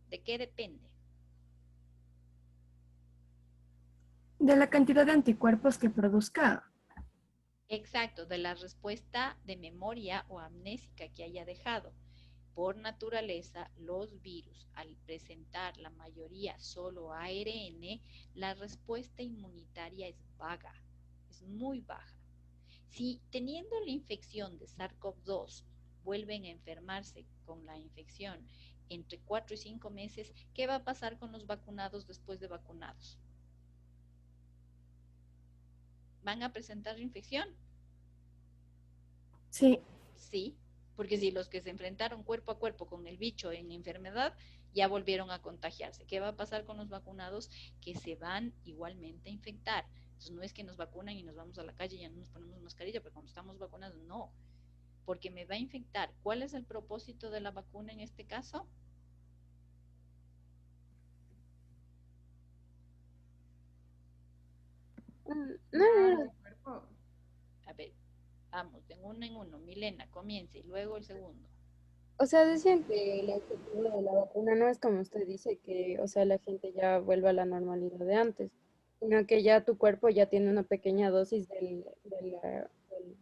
¿De qué depende? De la cantidad de anticuerpos que produzca. Exacto, de la respuesta de memoria o amnésica que haya dejado. Por naturaleza, los virus, al presentar la mayoría solo ARN, la respuesta inmunitaria es vaga, es muy baja. Si teniendo la infección de SARS-CoV-2 vuelven a enfermarse con la infección entre 4 y 5 meses, ¿qué va a pasar con los vacunados después de vacunados? ¿Van a presentar infección? Sí. Sí, porque si los que se enfrentaron cuerpo a cuerpo con el bicho en enfermedad ya volvieron a contagiarse. ¿Qué va a pasar con los vacunados? Que se van igualmente a infectar. Entonces no es que nos vacunan y nos vamos a la calle y ya no nos ponemos mascarilla, pero cuando estamos vacunados, no, porque me va a infectar. ¿Cuál es el propósito de la vacuna en este caso? No. A ver, vamos, de uno en uno. Milena, comience y luego el segundo. O sea, decían que el objetivo de la vacuna no es como usted dice, que, o sea, la gente ya vuelva a la normalidad de antes, sino que ya tu cuerpo ya tiene una pequeña dosis del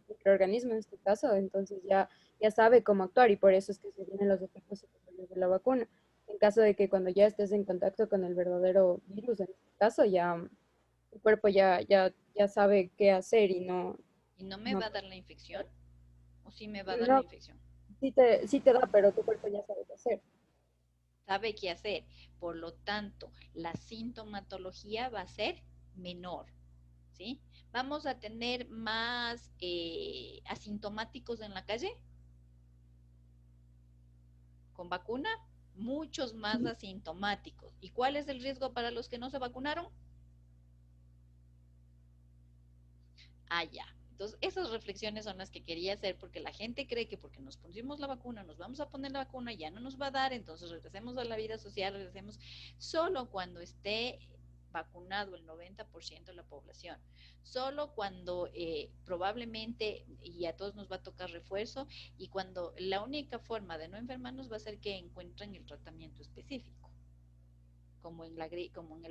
microorganismo en este caso, entonces ya sabe cómo actuar y por eso es que se vienen los efectos secundarios de la vacuna. En caso de que cuando ya estés en contacto con el verdadero virus, en este caso, ya tu cuerpo ya sabe qué hacer y no... ¿Y no me va a dar la infección? ¿O sí me va a dar la No, infección? sí te da, pero tu cuerpo ya sabe qué hacer. Sabe qué hacer. Por lo tanto, la sintomatología va a ser menor, ¿sí? Vamos a tener más asintomáticos en la calle con vacuna, muchos más asintomáticos. ¿Y cuál es el riesgo para los que no se vacunaron? Ah, ya. Entonces, esas reflexiones son las que quería hacer porque la gente cree que porque nos pusimos la vacuna, nos vamos a poner la vacuna, ya no nos va a dar, entonces regresemos a la vida social, regresemos solo cuando esté vacunado el 90% de la población, solo cuando probablemente, y a todos nos va a tocar refuerzo, y cuando la única forma de no enfermarnos va a ser que encuentren el tratamiento específico. Como en el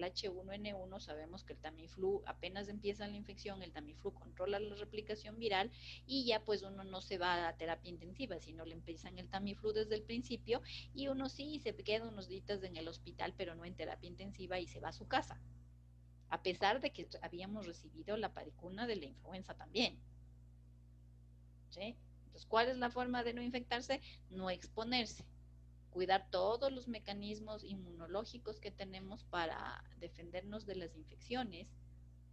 H1N1 sabemos que el Tamiflu, apenas empieza la infección, el Tamiflu controla la replicación viral y ya pues uno no se va a terapia intensiva, sino le empiezan el Tamiflu desde el principio y uno sí se queda unos días en el hospital, pero no en terapia intensiva y se va a su casa, a pesar de que habíamos recibido la vacuna de la influenza también. ¿Sí? Entonces, ¿cuál es la forma de no infectarse? No exponerse. Cuidar todos los mecanismos inmunológicos que tenemos para defendernos de las infecciones,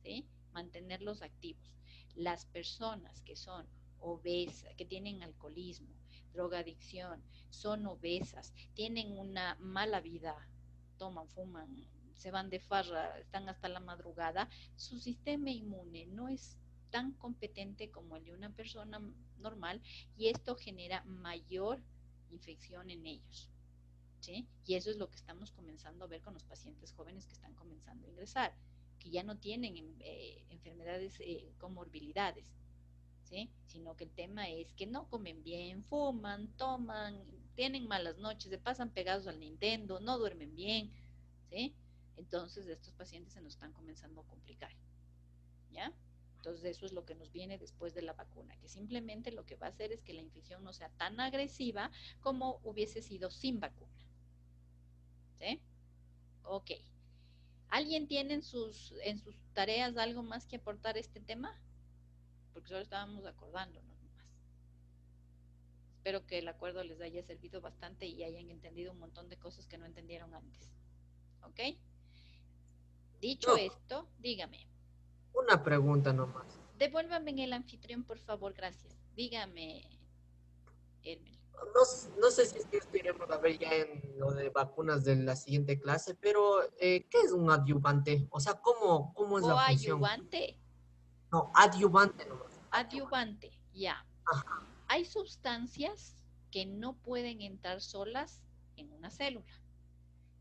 ¿sí? Mantenerlos activos. Las personas que son obesas, que tienen alcoholismo, drogadicción, son obesas, tienen una mala vida, toman, fuman, se van de farra, están hasta la madrugada, su sistema inmune no es tan competente como el de una persona normal y esto genera mayor infección en ellos, ¿sí? Y eso es lo que estamos comenzando a ver con los pacientes jóvenes que están comenzando a ingresar, que ya no tienen enfermedades, comorbilidades, ¿sí? Sino que el tema es que no comen bien, fuman, toman, tienen malas noches, se pasan pegados al Nintendo, no duermen bien, ¿sí? Entonces estos pacientes se nos están comenzando a complicar, ¿ya? Entonces eso es lo que nos viene después de la vacuna, que simplemente lo que va a hacer es que la infección no sea tan agresiva como hubiese sido sin vacuna. ¿Sí? Ok. ¿Alguien tiene en sus tareas algo más que aportar a este tema? Porque solo estábamos acordándonos nomás. Espero que el acuerdo les haya servido bastante y hayan entendido un montón de cosas que no entendieron antes. ¿Ok? Dicho esto, dígame. Una pregunta nomás. Devuélvame en el anfitrión, por favor, gracias. Dígame, Hermel. No sé si es que esto iremos a ver ya en lo de vacunas de la siguiente clase, pero ¿qué es un adyuvante? O sea, ¿cómo es la función? Coadyuvante. No, adyuvante nomás. Adyuvante, ya. Ajá. Hay sustancias que no pueden entrar solas en una célula.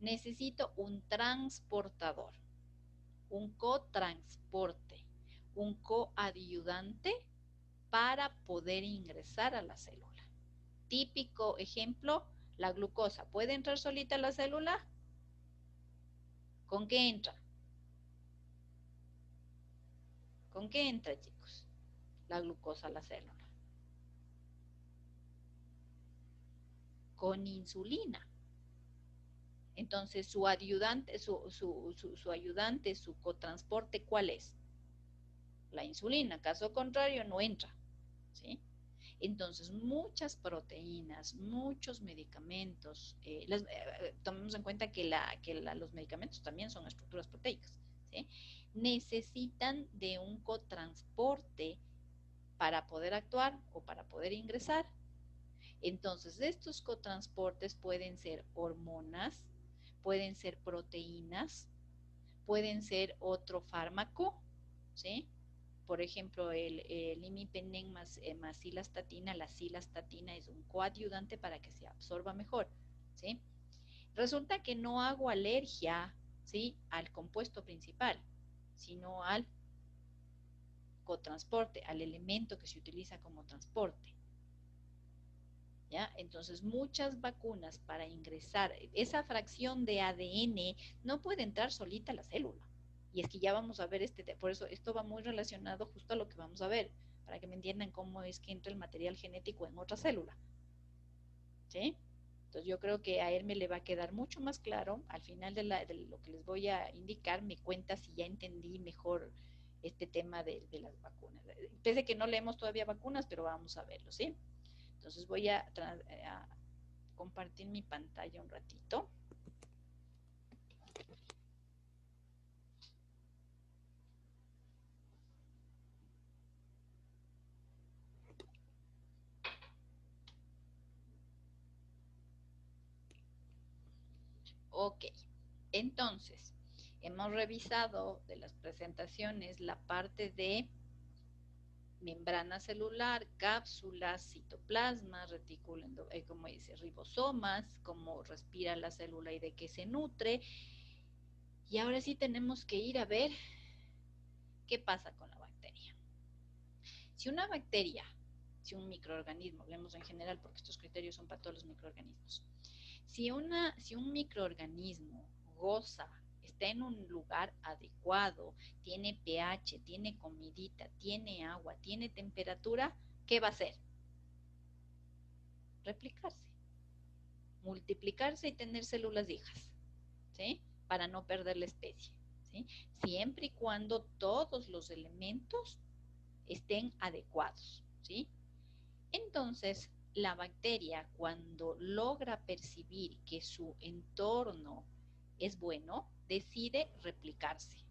Necesito un transportador, un cotransporte, un coadyuvante para poder ingresar a la célula. Típico ejemplo, la glucosa. ¿Puede entrar solita a la célula? ¿Con qué entra? ¿Con qué entra, chicos? La glucosa a la célula. Con insulina. Entonces, su ayudante, su cotransporte, ¿cuál es? La insulina. Caso contrario, no entra, ¿sí? Entonces, muchas proteínas, muchos medicamentos, tomemos en cuenta que, los medicamentos también son estructuras proteicas, ¿sí? Necesitan de un cotransporte para poder actuar o para poder ingresar. Entonces, estos cotransportes pueden ser hormonas, pueden ser proteínas, pueden ser otro fármaco, ¿sí? Por ejemplo, el imipenem más cilastatina, la cilastatina es un coadyuvante para que se absorba mejor, ¿sí? Resulta que no hago alergia, ¿sí?, al compuesto principal, sino al cotransporte, al elemento que se utiliza como transporte. ¿Ya? Entonces, muchas vacunas para ingresar, esa fracción de ADN no puede entrar solita a la célula. Y es que ya vamos a ver por eso esto va muy relacionado justo a lo que vamos a ver, para que me entiendan cómo es que entra el material genético en otra célula. ¿Sí? Entonces yo creo que a él me le va a quedar mucho más claro. Al final de lo que les voy a indicar, me cuenta si ya entendí mejor este tema de las vacunas. Pese a que no leemos todavía vacunas, pero vamos a verlo, ¿sí? Entonces voy a compartir mi pantalla un ratito. Ok, entonces hemos revisado de las presentaciones la parte de membrana celular, cápsulas, citoplasma, retículo, como dice, ribosomas, cómo respira la célula y de qué se nutre. Y ahora sí tenemos que ir a ver qué pasa con la bacteria. Si una bacteria, si un microorganismo, hablemos en general porque estos criterios son para todos los microorganismos, si un microorganismo goza, está en un lugar adecuado, tiene pH, tiene comidita, tiene agua, tiene temperatura, ¿qué va a hacer? Replicarse, multiplicarse y tener células hijas, ¿sí? Para no perder la especie, ¿sí? Siempre y cuando todos los elementos estén adecuados, ¿sí? Entonces, la bacteria, cuando logra percibir que su entorno es bueno, decide replicarse,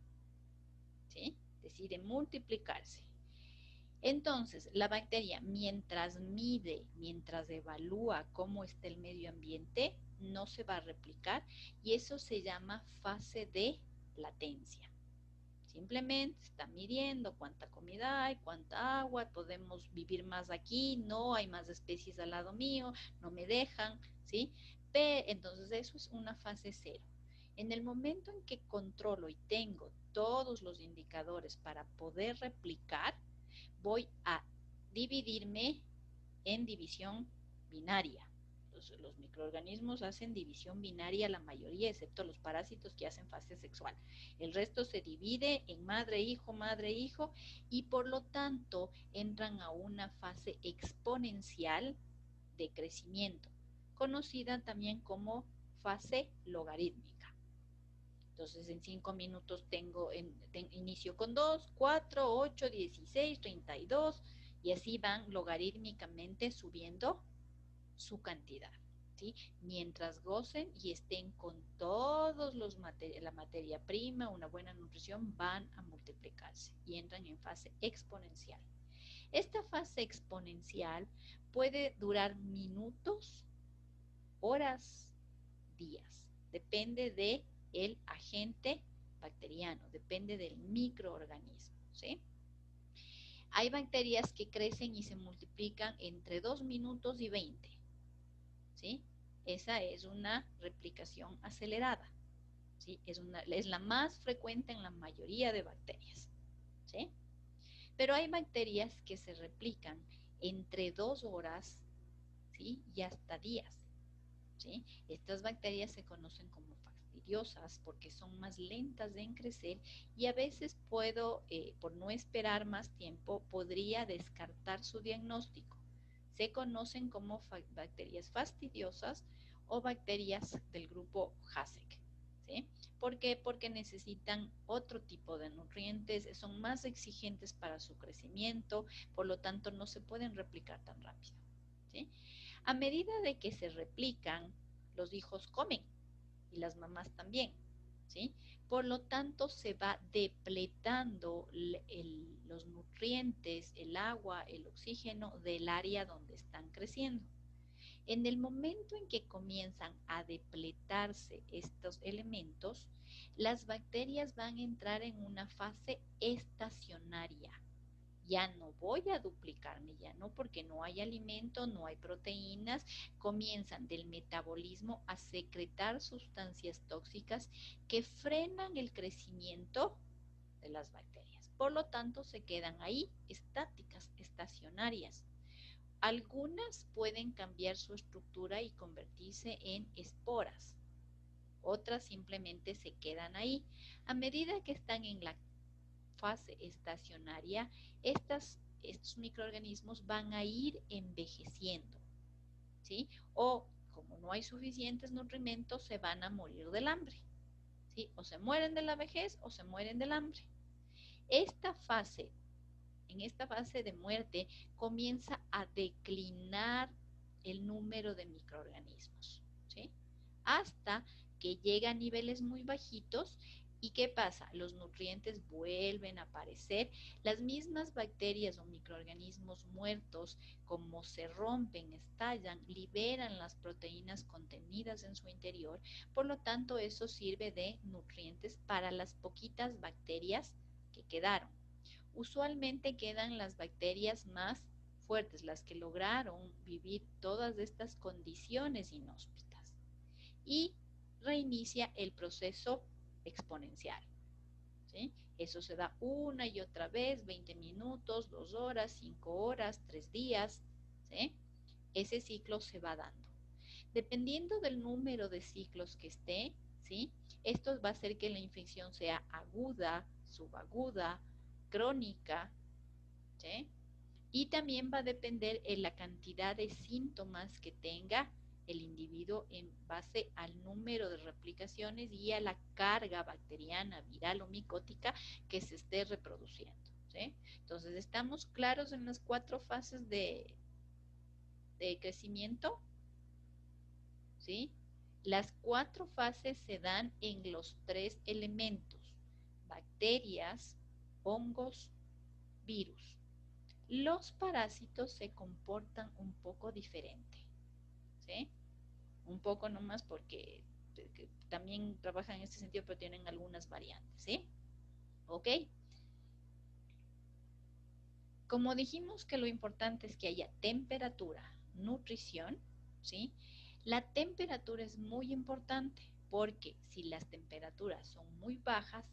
¿sí? Decide multiplicarse. Entonces, la bacteria, mientras mide, mientras evalúa cómo está el medio ambiente, no se va a replicar y eso se llama fase de latencia. Simplemente está midiendo cuánta comida hay, cuánta agua, podemos vivir más aquí, no hay más especies al lado mío, no me dejan, ¿sí? Entonces eso es una fase cero. En el momento en que controlo y tengo todos los indicadores para poder replicar, voy a dividirme en división binaria. Los microorganismos hacen división binaria la mayoría, excepto los parásitos que hacen fase sexual. El resto se divide en madre-hijo, y por lo tanto entran a una fase exponencial de crecimiento, conocida también como fase logarítmica. Entonces en 5 minutos inicio con 2, 4, 8, 16, 32 y así van logarítmicamente subiendo su cantidad, ¿sí? Mientras gocen y estén con todos la materia prima, una buena nutrición, van a multiplicarse y entran en fase exponencial. Esta fase exponencial puede durar minutos, horas, días, depende de el agente bacteriano, depende del microorganismo, ¿sí? Hay bacterias que crecen y se multiplican entre 2 minutos y 20, ¿sí? Esa es una replicación acelerada, ¿sí? Es la más frecuente en la mayoría de bacterias, ¿sí? Pero hay bacterias que se replican entre 2 horas, ¿sí?, y hasta días, ¿sí? Estas bacterias se conocen como fastidiosas porque son más lentas en crecer y a veces por no esperar más tiempo, podría descartar su diagnóstico. Se conocen como bacterias fastidiosas o bacterias del grupo HASEC, ¿sí? ¿Por qué? Porque necesitan otro tipo de nutrientes, son más exigentes para su crecimiento, por lo tanto no se pueden replicar tan rápido, ¿sí? A medida de que se replican, los hijos comen y las mamás también, ¿sí? Por lo tanto, se va depletando los nutrientes, el agua, el oxígeno del área donde están creciendo. En el momento en que comienzan a depletarse estos elementos, las bacterias van a entrar en una fase estacionaria. Ya no voy a duplicarme, ya no, porque no hay alimento, no hay proteínas, comienzan del metabolismo a secretar sustancias tóxicas que frenan el crecimiento de las bacterias. Por lo tanto, se quedan ahí estáticas, estacionarias. Algunas pueden cambiar su estructura y convertirse en esporas. Otras simplemente se quedan ahí. A medida que están en la fase estacionaria, estos microorganismos van a ir envejeciendo, ¿sí? O como no hay suficientes nutrimentos, se van a morir del hambre, ¿sí? O se mueren de la vejez o se mueren del hambre. En esta fase de muerte comienza a declinar el número de microorganismos, ¿sí? Hasta que llega a niveles muy bajitos. ¿Y qué pasa? Los nutrientes vuelven a aparecer. Las mismas bacterias o microorganismos muertos, como se rompen, estallan, liberan las proteínas contenidas en su interior. Por lo tanto, eso sirve de nutrientes para las poquitas bacterias que quedaron. Usualmente quedan las bacterias más fuertes, las que lograron vivir todas estas condiciones inhóspitas. Y reinicia el proceso exponencial, ¿sí? Eso se da una y otra vez, 20 minutos, 2 horas, 5 horas, 3 días, ¿sí? Ese ciclo se va dando. Dependiendo del número de ciclos que esté, ¿sí? Esto va a hacer que la infección sea aguda, subaguda, crónica, ¿sí? Y también va a depender en la cantidad de síntomas que tenga el individuo en base al número de replicaciones y a la carga bacteriana, viral o micótica que se esté reproduciendo, ¿sí? Entonces, ¿estamos claros en las 4 fases de crecimiento? ¿Sí? Las 4 fases se dan en los 3 elementos: bacterias, hongos, virus. Los parásitos se comportan un poco diferente, ¿sí? Un poco nomás porque también trabajan en este sentido, pero tienen algunas variantes, ¿sí? ¿Ok? Como dijimos que lo importante es que haya temperatura, nutrición, ¿sí? La temperatura es muy importante porque si las temperaturas son muy bajas,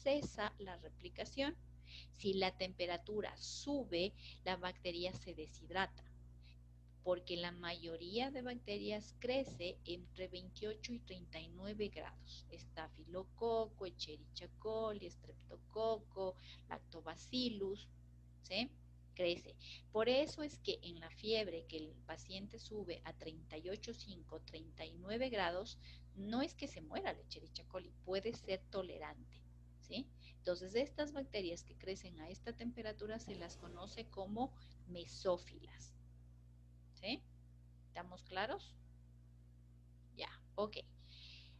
cesa la replicación. Si la temperatura sube, la bacteria se deshidrata, porque la mayoría de bacterias crece entre 28 y 39 grados. Estafilococo, Escherichia coli, Streptococo, Lactobacillus, ¿sí? Crece. Por eso es que en la fiebre que el paciente sube a 38,5, 39 grados, no es que se muera la Escherichia coli, puede ser tolerante, ¿sí? Entonces, estas bacterias que crecen a esta temperatura se las conoce como mesófilas, ¿sí? ¿Estamos claros? Ya, ok.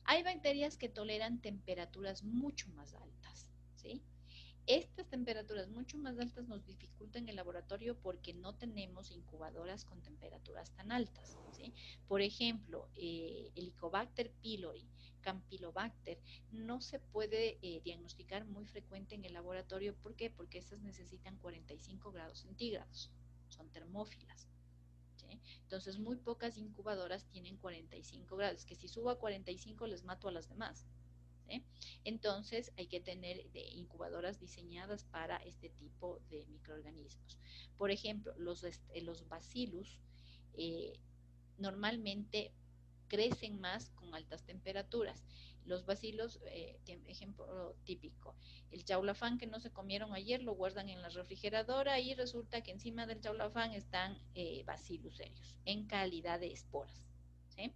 Hay bacterias que toleran temperaturas mucho más altas, ¿sí? Estas temperaturas mucho más altas nos dificultan el laboratorio porque no tenemos incubadoras con temperaturas tan altas, ¿sí? Por ejemplo, Helicobacter pylori, Campylobacter, no se puede diagnosticar muy frecuente en el laboratorio. ¿Por qué? Porque estas necesitan 45 grados centígrados, son termófilas, ¿sí? Entonces, muy pocas incubadoras tienen 45 grados, que si subo a 45 les mato a las demás, ¿sí? Entonces, hay que tener incubadoras diseñadas para este tipo de microorganismos. Por ejemplo, los bacillus normalmente crecen más con altas temperaturas. Los bacilos, ejemplo típico, el chaulafán que no se comieron ayer lo guardan en la refrigeradora y resulta que encima del chaulafán están bacillus cereus en calidad de esporas, ¿sí?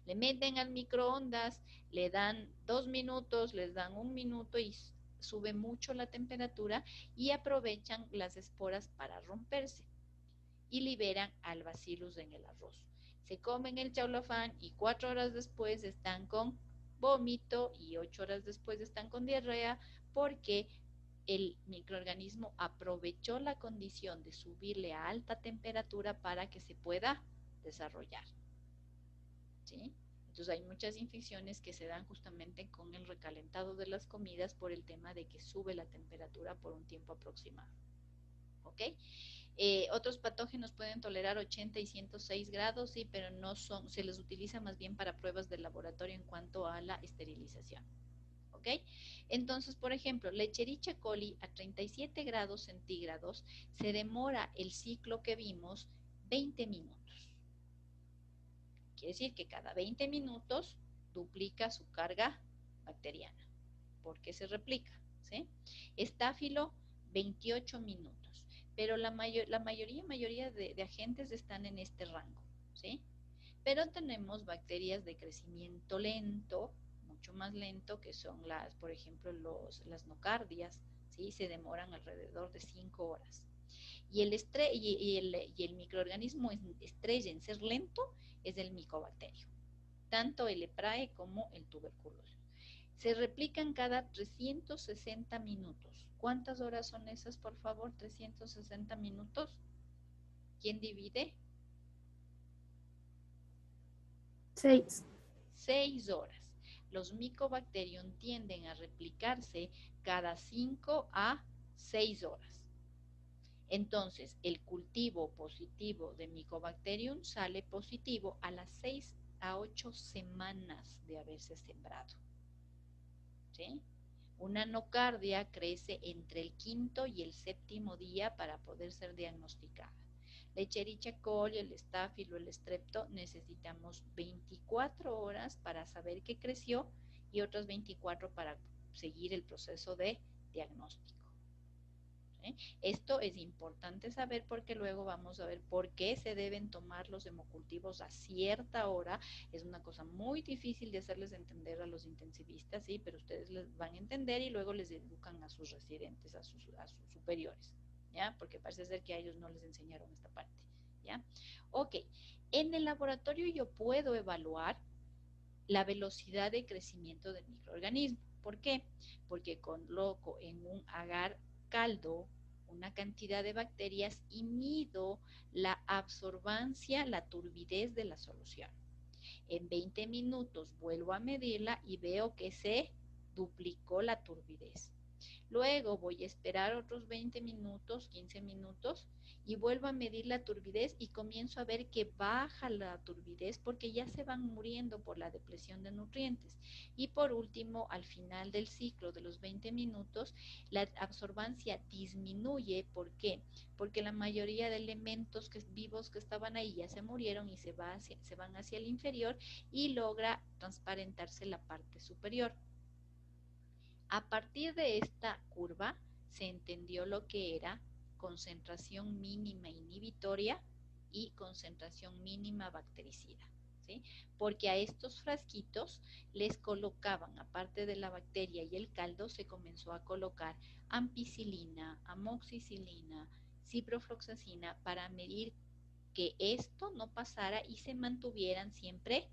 Le meten al microondas, le dan 2 minutos, les dan 1 minuto y sube mucho la temperatura y aprovechan las esporas para romperse y liberan al bacillus en el arroz. Se comen el chaulafán y 4 horas después están con vómito y 8 horas después están con diarrea porque el microorganismo aprovechó la condición de subirle a alta temperatura para que se pueda desarrollar. ¿Sí? Entonces hay muchas infecciones que se dan justamente con el recalentado de las comidas por el tema de que sube la temperatura por un tiempo aproximado. ¿Ok? Otros patógenos pueden tolerar 80 y 106 grados, sí, pero no son, se les utiliza más bien para pruebas de laboratorio en cuanto a la esterilización. ¿Ok? Entonces, por ejemplo, la Escherichia coli a 37 grados centígrados se demora el ciclo que vimos 20 minutos. Quiere decir que cada 20 minutos duplica su carga bacteriana, porque se replica, ¿sí? Estáfilo, 28 minutos, pero la mayoría de agentes están en este rango, ¿sí? Pero tenemos bacterias de crecimiento lento, mucho más lento, que son las, por ejemplo, las nocardias, ¿sí? Se demoran alrededor de 5 horas. Y el microorganismo estrella en ser lento es el micobacterio, tanto el Leprae como el tuberculosis. Se replican cada 360 minutos. ¿Cuántas horas son esas, por favor? 360 minutos. ¿Quién divide? 6. 6 horas. Los Mycobacterium tienden a replicarse cada 5 a 6 horas. Entonces, el cultivo positivo de Mycobacterium sale positivo a las 6 a 8 semanas de haberse sembrado. ¿Sí? Una nocardia crece entre el 5º y el 7º día para poder ser diagnosticada. La Escherichia coli, el estáfilo, el estrepto, necesitamos 24 horas para saber que creció y otras 24 para seguir el proceso de diagnóstico. ¿Sí? Esto es importante saber porque luego vamos a ver por qué se deben tomar los hemocultivos a cierta hora. Es una cosa muy difícil de hacerles entender a los intensivistas, ¿sí? Pero ustedes les van a entender y luego les educan a sus residentes, a sus superiores, ¿ya? Porque parece ser que a ellos no les enseñaron esta parte, ¿ya? Ok, en el laboratorio yo puedo evaluar la velocidad de crecimiento del microorganismo. ¿Por qué? Porque coloco en un agar caldo una cantidad de bacterias y mido la absorbancia, la turbidez de la solución. En 20 minutos vuelvo a medirla y veo que se duplicó la turbidez. Luego voy a esperar otros 20 minutos, 15 minutos y vuelvo a medir la turbidez y comienzo a ver que baja la turbidez porque ya se van muriendo por la depresión de nutrientes. Y por último, al final del ciclo de los 20 minutos, la absorbancia disminuye. ¿Por qué? Porque la mayoría de elementos vivos que estaban ahí ya se murieron y se van hacia el inferior y logra transparentarse la parte superior. A partir de esta curva se entendió lo que era concentración mínima inhibitoria y concentración mínima bactericida, ¿sí? Porque a estos frasquitos les colocaban, aparte de la bacteria y el caldo, se comenzó a colocar ampicilina, amoxicilina, ciprofloxacina para medir que esto no pasara y se mantuvieran siempre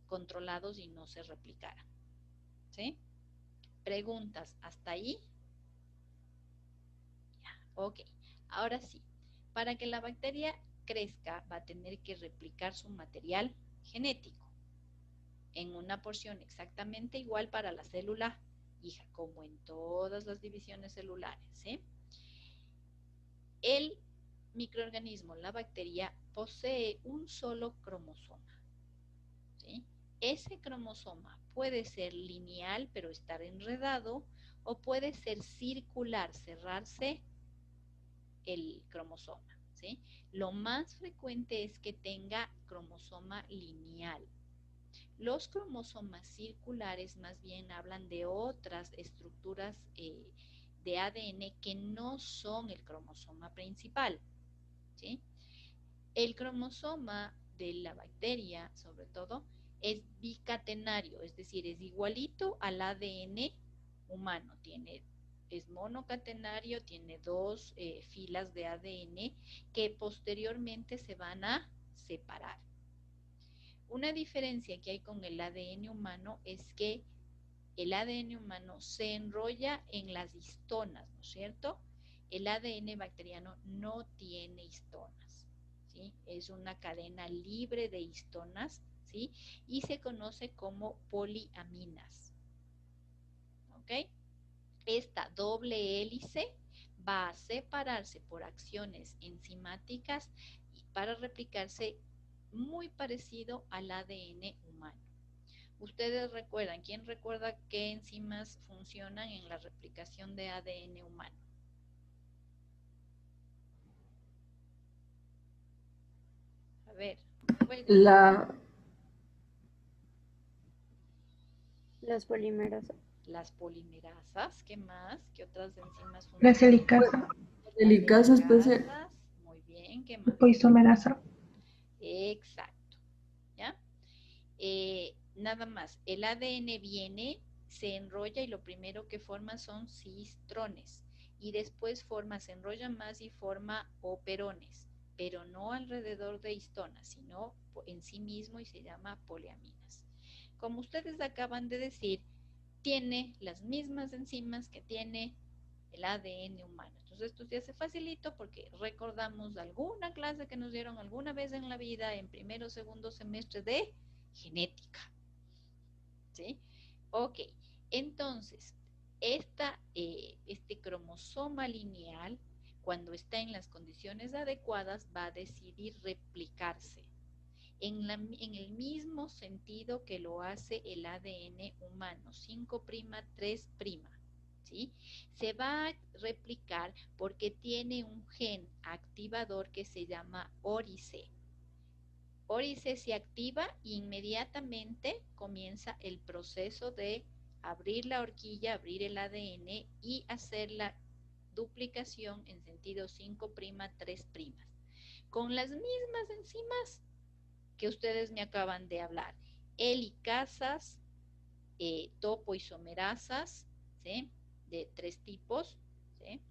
controlados y no se replicaran, ¿sí? ¿Preguntas hasta ahí? Ya, ok. Ahora sí, para que la bacteria crezca va a tener que replicar su material genético en una porción exactamente igual para la célula hija, como en todas las divisiones celulares, ¿sí? El microorganismo, la bacteria, posee un solo cromosoma, ¿sí? Ese cromosoma puede ser lineal, pero estar enredado, o puede ser circular, cerrarse el cromosoma, ¿sí? Lo más frecuente es que tenga cromosoma lineal. Los cromosomas circulares más bien hablan de otras estructuras de ADN que no son el cromosoma principal, ¿sí? El cromosoma de la bacteria, sobre todo, es bicatenario, es decir, es igualito al ADN humano. Es monocatenario, tiene dos filas de ADN que posteriormente se van a separar. Una diferencia que hay con el ADN humano es que el ADN humano se enrolla en las histonas, ¿no es cierto? El ADN bacteriano no tiene histonas, ¿sí? Es una cadena libre de histonas, ¿sí? Y se conoce como poliaminas, ¿ok? Esta doble hélice va a separarse por acciones enzimáticas y para replicarse muy parecido al ADN humano. Ustedes recuerdan, ¿quién recuerda qué enzimas funcionan en la replicación de ADN humano? A ver, Las polimerasas. Las polimerasas, ¿qué más? ¿Qué otras enzimas funcionan? Las helicasas. Helicasas, pues, muy bien, ¿qué más? Poisomerasa. Exacto, ¿ya? Nada más, el ADN viene, se enrolla y lo primero que forma son cistrones y después se enrolla más y forma operones, pero no alrededor de histonas, sino en sí mismo y se llama poliaminas. Como ustedes acaban de decir, tiene las mismas enzimas que tiene el ADN humano. Entonces esto se hace facilito porque recordamos alguna clase que nos dieron alguna vez en la vida en primero o segundo semestre de genética. ¿Sí? Ok, entonces este cromosoma lineal, cuando está en las condiciones adecuadas, va a decidir replicarse en el mismo sentido que lo hace el ADN humano, 5', 3'. ¿Sí? Se va a replicar porque tiene un gen activador que se llama ORIC. ORIC se activa e inmediatamente comienza el proceso de abrir la horquilla, abrir el ADN y hacer la duplicación en sentido 5', 3'. Con las mismas enzimas que ustedes me acaban de hablar, helicasas, topoisomerasas, ¿sí? De 3 tipos, ¿sí?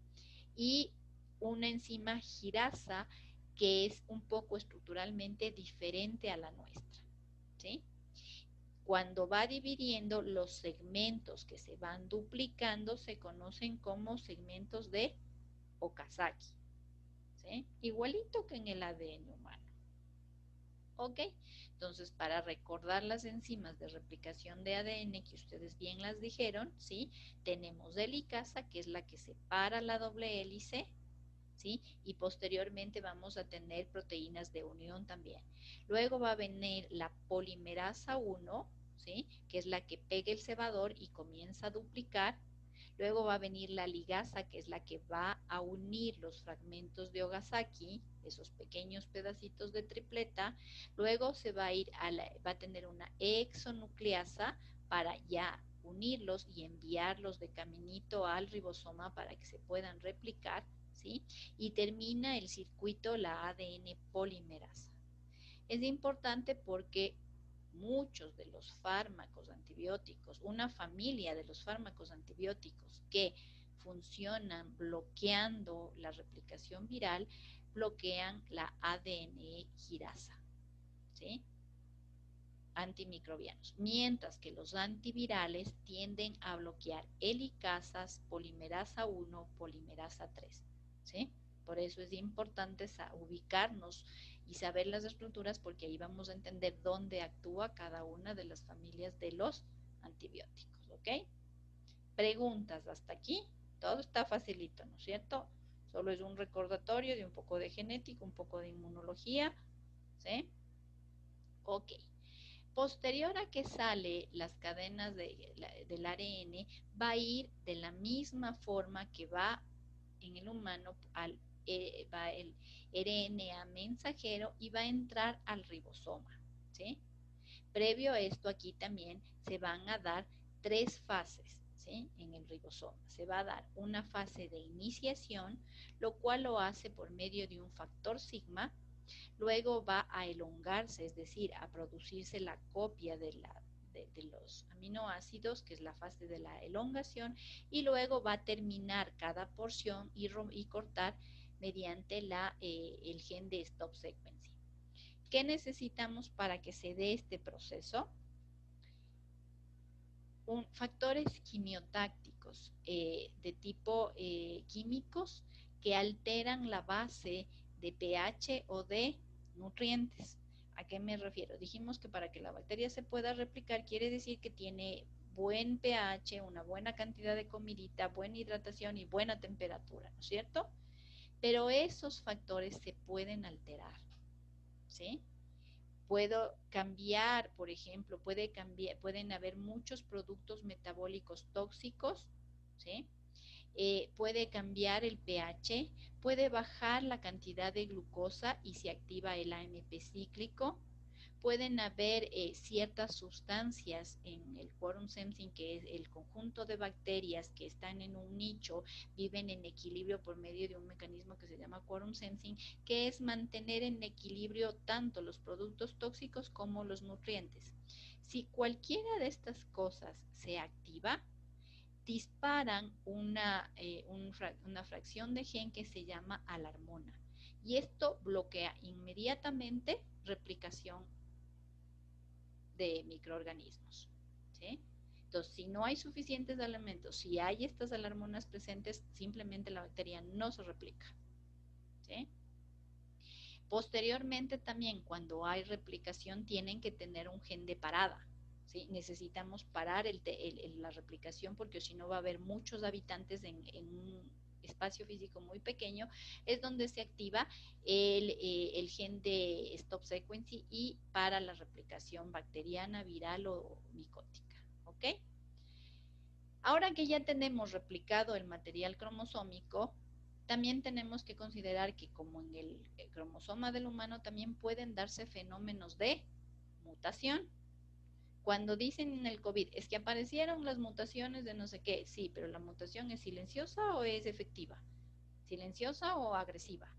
Y una enzima girasa que es un poco estructuralmente diferente a la nuestra, ¿sí? Cuando va dividiendo, los segmentos que se van duplicando se conocen como segmentos de Okazaki, ¿sí? Igualito que en el ADN humano. ¿Ok? Entonces, para recordar las enzimas de replicación de ADN, que ustedes bien las dijeron, ¿sí? Tenemos helicasa, que es la que separa la doble hélice, ¿sí? Y posteriormente vamos a tener proteínas de unión también. Luego va a venir la polimerasa 1, ¿sí? Que es la que pega el cebador y comienza a duplicar. Luego va a venir la ligasa, que es la que va a unir los fragmentos de Okazaki, esos pequeños pedacitos de tripleta. Luego se va a ir va a tener una exonucleasa para ya unirlos y enviarlos de caminito al ribosoma para que se puedan replicar, ¿sí? Y termina el circuito la ADN polimerasa. Es importante porque muchos de los fármacos antibióticos, una familia de los fármacos antibióticos que funcionan bloqueando la replicación viral, bloquean la ADN girasa, ¿sí? Antimicrobianos, mientras que los antivirales tienden a bloquear helicasas, polimerasa 1, polimerasa 3, ¿sí? Por eso es importante ubicarnos y saber las estructuras porque ahí vamos a entender dónde actúa cada una de las familias de los antibióticos, ¿ok? Preguntas hasta aquí, todo está facilito, ¿no es cierto? Solo es un recordatorio de un poco de genética, un poco de inmunología, ¿sí? Ok. Posterior a que sale las cadenas del ARN, va a ir de la misma forma que va en el humano, va el RNA mensajero y va a entrar al ribosoma, ¿sí? Previo a esto, aquí también se van a dar 3 fases, ¿sí? En el ribosoma. Se va a dar una fase de iniciación, lo cual lo hace por medio de un factor sigma, Luego va a elongarse, es decir, a producirse la copia de los aminoácidos, que es la fase de la elongación, y luego va a terminar cada porción y cortar mediante el gen de stop sequencing. ¿Qué necesitamos para que se dé este proceso? Factores quimiotácticos de tipo químicos que alteran la base de pH o de nutrientes. ¿A qué me refiero? Dijimos que para que la bacteria se pueda replicar quiere decir que tiene buen pH, una buena cantidad de comidita, buena hidratación y buena temperatura, ¿no es cierto? Pero esos factores se pueden alterar, ¿sí? Puedo cambiar, por ejemplo, pueden haber muchos productos metabólicos tóxicos, ¿sí? Puede cambiar el pH, puede bajar la cantidad de glucosa y se activa el AMP cíclico. Pueden haber ciertas sustancias en el quorum sensing, que es el conjunto de bacterias que están en un nicho, viven en equilibrio por medio de un mecanismo que se llama quorum sensing, que es mantener en equilibrio tanto los productos tóxicos como los nutrientes. Si cualquiera de estas cosas se activa, disparan una fracción de gen que se llama alarmona. Y esto bloquea inmediatamente replicación de microorganismos, ¿sí? Entonces, si no hay suficientes elementos, si hay estas alarmonas presentes, simplemente la bacteria no se replica, ¿sí? Posteriormente también, cuando hay replicación, tienen que tener un gen de parada, ¿sí? Necesitamos parar la replicación, porque si no va a haber muchos habitantes en un espacio físico muy pequeño, es donde se activa el gen de stop sequencing y para la replicación bacteriana, viral o micótica, ¿ok? Ahora que ya tenemos replicado el material cromosómico, también tenemos que considerar que, como en el cromosoma del humano, también pueden darse fenómenos de mutación. Cuando dicen en el COVID, es que aparecieron las mutaciones de no sé qué, sí, pero la mutación ¿es silenciosa o es efectiva? ¿Silenciosa o agresiva?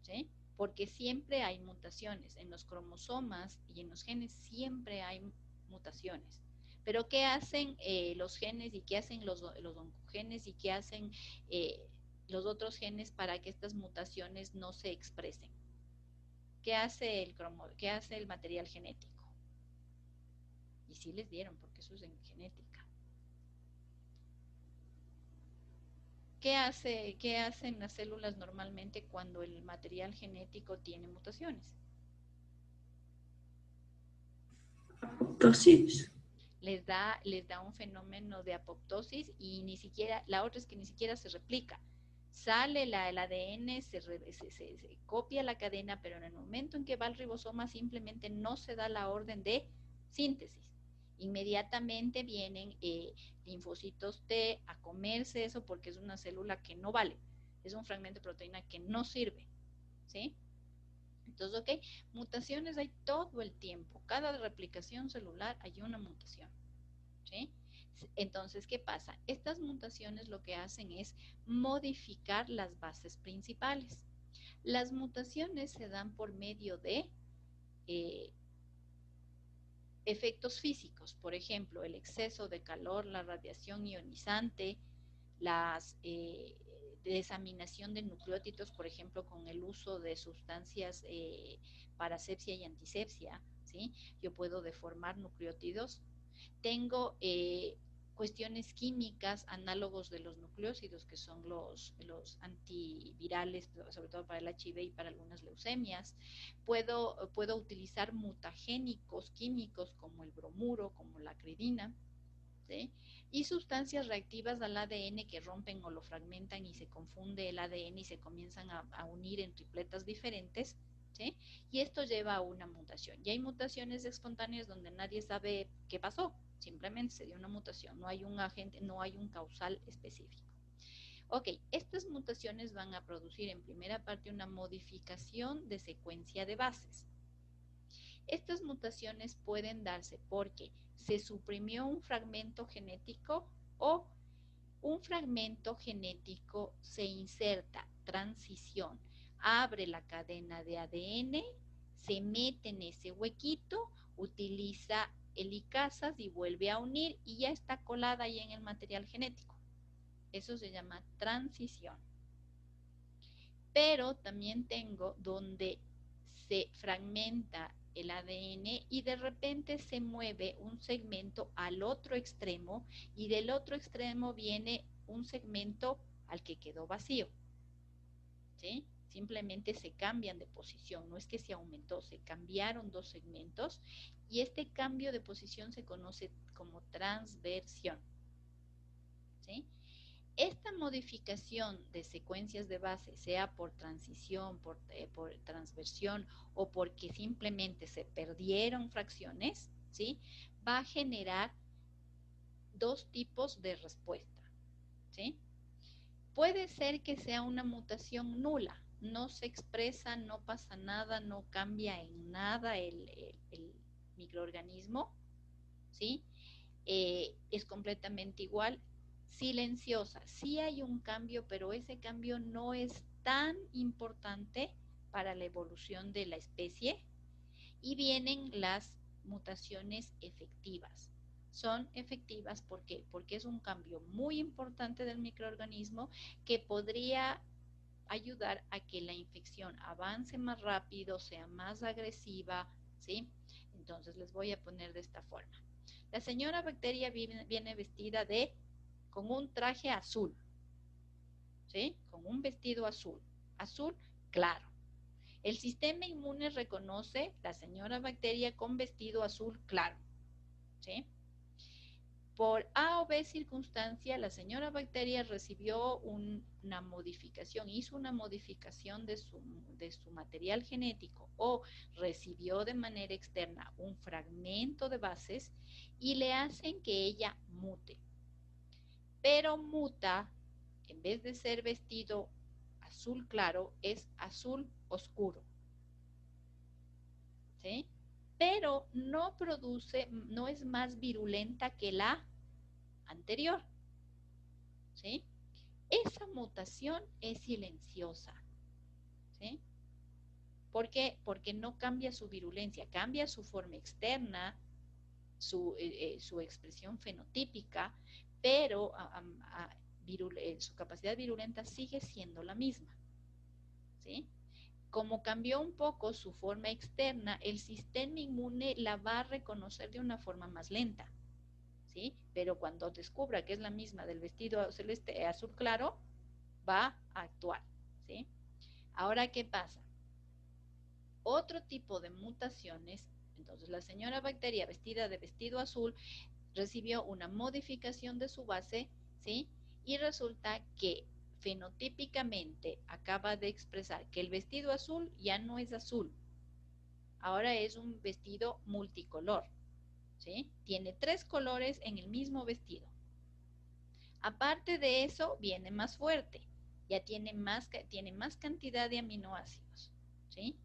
¿Sí? Porque siempre hay mutaciones. En los cromosomas y en los genes siempre hay mutaciones. Pero ¿qué hacen los genes y qué hacen los oncogenes y qué hacen los otros genes para que estas mutaciones no se expresen? ¿Qué hace el material genético? Y sí les dieron, porque eso es en genética. ¿Qué hacen las células normalmente cuando el material genético tiene mutaciones? Apoptosis. Les da un fenómeno de apoptosis y ni siquiera, la otra es que ni siquiera se replica. Sale el ADN, se copia la cadena, pero en el momento en que va al ribosoma simplemente no se da la orden de síntesis. Inmediatamente vienen linfocitos T a comerse eso porque es una célula que no vale. Es un fragmento de proteína que no sirve, ¿sí? Entonces, ok, mutaciones hay todo el tiempo. Cada replicación celular hay una mutación, ¿sí? Entonces, ¿qué pasa? Estas mutaciones lo que hacen es modificar las bases principales. Las mutaciones se dan por medio de efectos físicos, por ejemplo, el exceso de calor, la radiación ionizante, las desaminación de nucleótidos, por ejemplo, con el uso de sustancias para asepsia y antisepsia, ¿sí? Yo puedo deformar nucleótidos. Tengo cuestiones químicas, análogos de los nucleósidos, que son los antivirales, sobre todo para el HIV y para algunas leucemias. Puedo utilizar mutagénicos químicos como el bromuro, como la acridina, ¿sí? Y sustancias reactivas al ADN que rompen o lo fragmentan y se confunde el ADN y se comienzan a unir en tripletas diferentes, ¿sí? Y esto lleva a una mutación. Y hay mutaciones espontáneas donde nadie sabe qué pasó, simplemente se dio una mutación, no hay un agente, no hay un causal específico. Ok, estas mutaciones van a producir en primera parte una modificación de secuencia de bases. Estas mutaciones pueden darse porque se suprimió un fragmento genético o un fragmento genético se inserta, transición, abre la cadena de ADN, se mete en ese huequito, utiliza helicasas y vuelve a unir y ya está colada ahí en el material genético. Eso se llama transición. Pero también tengo donde se fragmenta el ADN y de repente se mueve un segmento al otro extremo y del otro extremo viene un segmento al que quedó vacío. ¿Sí? Simplemente se cambian de posición, no es que se aumentó, se cambiaron dos segmentos y este cambio de posición se conoce como transversión. ¿Sí? Esta modificación de secuencias de base, sea por transición, por transversión o porque simplemente se perdieron fracciones, ¿sí? Va a generar dos tipos de respuesta, ¿sí? Puede ser que sea una mutación nula, no se expresa, no pasa nada, no cambia en nada el microorganismo, ¿sí? Es completamente igual, silenciosa. Sí hay un cambio, pero ese cambio no es tan importante para la evolución de la especie. Y vienen las mutaciones efectivas. Son efectivas porque es un cambio muy importante del microorganismo que podría ayudar a que la infección avance más rápido, sea más agresiva, ¿sí? Entonces les voy a poner de esta forma. La señora bacteria viene vestida con un traje azul, ¿sí? Con un vestido azul, azul claro. El sistema inmune reconoce la señora bacteria con vestido azul claro, ¿sí? Por A o B circunstancia, la señora bacteria recibió una modificación, hizo una modificación de su material genético o recibió de manera externa un fragmento de bases y le hacen que ella mute. Pero muta, en vez de ser vestido azul claro, es azul oscuro. ¿Sí? Pero no produce, no es más virulenta que la anterior. ¿Sí? Esa mutación es silenciosa. ¿Sí? ¿Por qué? Porque no cambia su virulencia, cambia su forma externa, su expresión fenotípica, pero su capacidad virulenta sigue siendo la misma. ¿Sí? Como cambió un poco su forma externa, el sistema inmune la va a reconocer de una forma más lenta, ¿sí? Pero cuando descubra que es la misma del vestido celeste azul claro, va a actuar, ¿sí? Ahora, ¿qué pasa? Otro tipo de mutaciones, entonces la señora bacteria vestida de vestido azul recibió una modificación de su base, ¿sí? Y resulta que fenotípicamente acaba de expresar que el vestido azul ya no es azul, ahora es un vestido multicolor, ¿sí? Tiene 3 colores en el mismo vestido. Aparte de eso, viene más fuerte, ya tiene más cantidad de aminoácidos, ¿sí?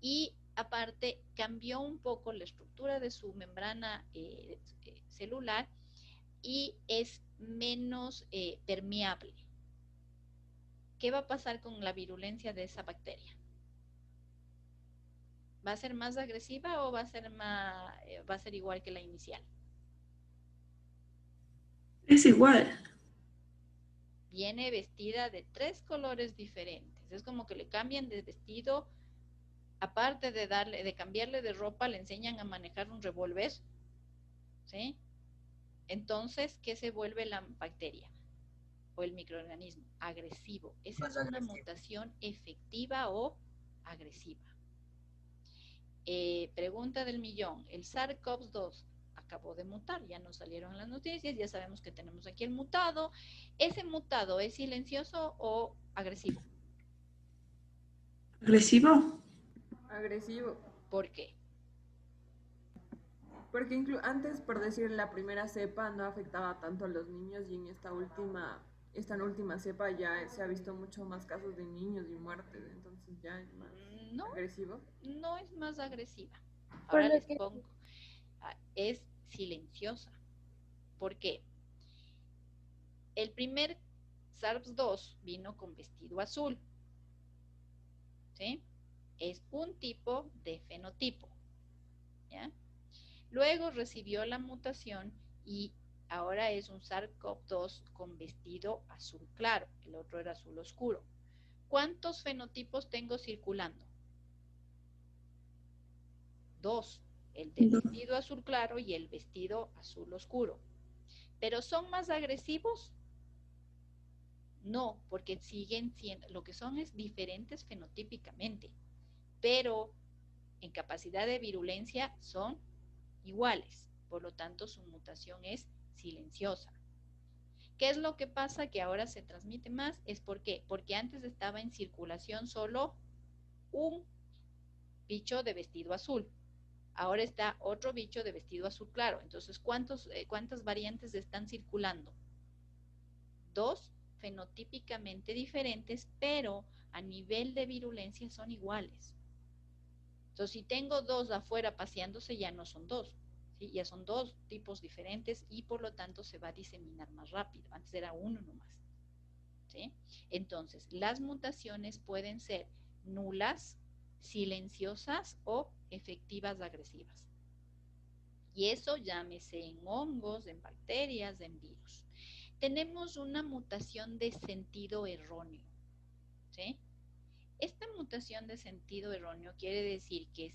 Y aparte cambió un poco la estructura de su membrana celular y es menos permeable. ¿Qué va a pasar con la virulencia de esa bacteria? ¿Va a ser más agresiva o va a ser igual que la inicial? Es igual. Viene vestida de 3 colores diferentes. Es como que le cambian de vestido, aparte de cambiarle de ropa, le enseñan a manejar un revólver, ¿sí? Entonces, ¿qué se vuelve la bacteria o el microorganismo? Agresivo. Esa es una mutación efectiva o agresiva. Pregunta del millón. El SARS-CoV-2 acabó de mutar, ya nos salieron las noticias, ya sabemos que tenemos aquí el mutado. ¿Ese mutado es silencioso o agresivo? ¿Agresivo? Agresivo. ¿Por qué? Porque antes, por decir, la primera cepa no afectaba tanto a los niños y en esta última cepa ya se ha visto mucho más casos de niños y muertes, entonces ya es más agresivo. No es más agresiva. Por Ahora lo les que- pongo, es silenciosa. ¿Por qué? El primer SARS-2 vino con vestido azul. ¿sí? Es un tipo de fenotipo, ¿ya? Luego recibió la mutación y ahora es un SARS-CoV-2 con vestido azul claro, el otro era azul oscuro. ¿Cuántos fenotipos tengo circulando? 2, el del vestido azul claro y el vestido azul oscuro. ¿Pero son más agresivos? No, porque siguen siendo, lo que son es diferentes fenotípicamente, pero en capacidad de virulencia son iguales, por lo tanto su mutación es silenciosa. ¿Qué es lo que pasa? Que ahora se transmite más, ¿es por qué? Porque antes estaba en circulación solo un bicho de vestido azul, ahora está otro bicho de vestido azul claro, entonces ¿cuántas variantes están circulando? 2 fenotípicamente diferentes, pero a nivel de virulencia son iguales. Entonces, si tengo 2 afuera paseándose, ya no son 2, ¿sí? Ya son 2 tipos diferentes y por lo tanto se va a diseminar más rápido. Antes era uno nomás, ¿sí? Entonces, las mutaciones pueden ser nulas, silenciosas o efectivas agresivas. Y eso llámese en hongos, en bacterias, en virus. Tenemos una mutación de sentido erróneo, ¿sí? Esta mutación de sentido erróneo quiere decir que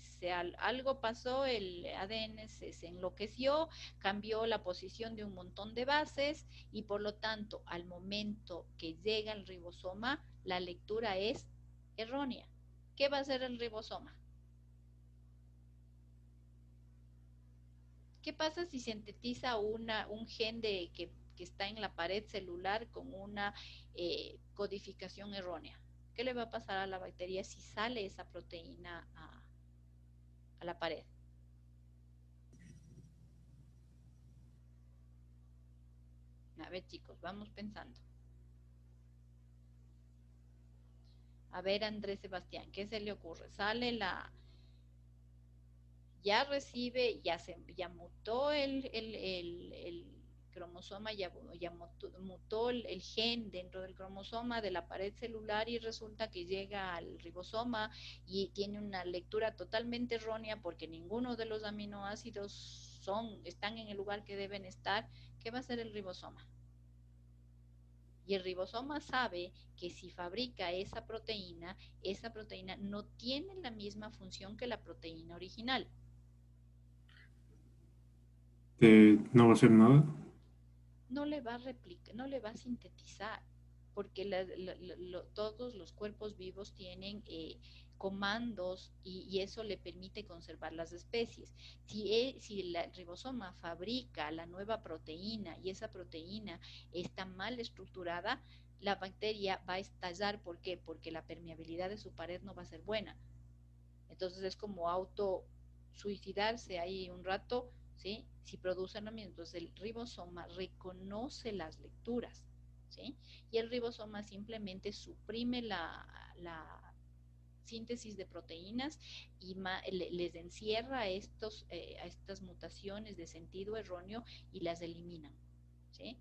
algo pasó, el ADN se enloqueció, cambió la posición de un montón de bases y por lo tanto al momento que llega el ribosoma, la lectura es errónea. ¿Qué va a hacer el ribosoma? ¿Qué pasa si sintetiza un gen que está en la pared celular con una codificación errónea? ¿Qué le va a pasar a la bacteria si sale esa proteína a la pared? A ver, chicos, vamos pensando. A ver, Andrés Sebastián, ¿qué se le ocurre? Sale ya recibe, ya mutó el cromosoma, ya mutó el gen dentro del cromosoma de la pared celular y resulta que llega al ribosoma y tiene una lectura totalmente errónea porque ninguno de los aminoácidos están en el lugar que deben estar. ¿Qué va a hacer el ribosoma? Y el ribosoma sabe que si fabrica esa proteína no tiene la misma función que la proteína original. No va a hacer nada. No le va a replicar, no le va a sintetizar, porque todos los cuerpos vivos tienen comandos y eso le permite conservar las especies. Si el ribosoma fabrica la nueva proteína y esa proteína está mal estructurada, la bacteria va a estallar. ¿Por qué? Porque la permeabilidad de su pared no va a ser buena. Entonces es como suicidarse ahí un rato, ¿sí? Si producen lo mismo, entonces el ribosoma reconoce las lecturas, ¿sí? Y el ribosoma simplemente suprime la síntesis de proteínas y les encierra a estas mutaciones de sentido erróneo y las eliminan, ¿sí?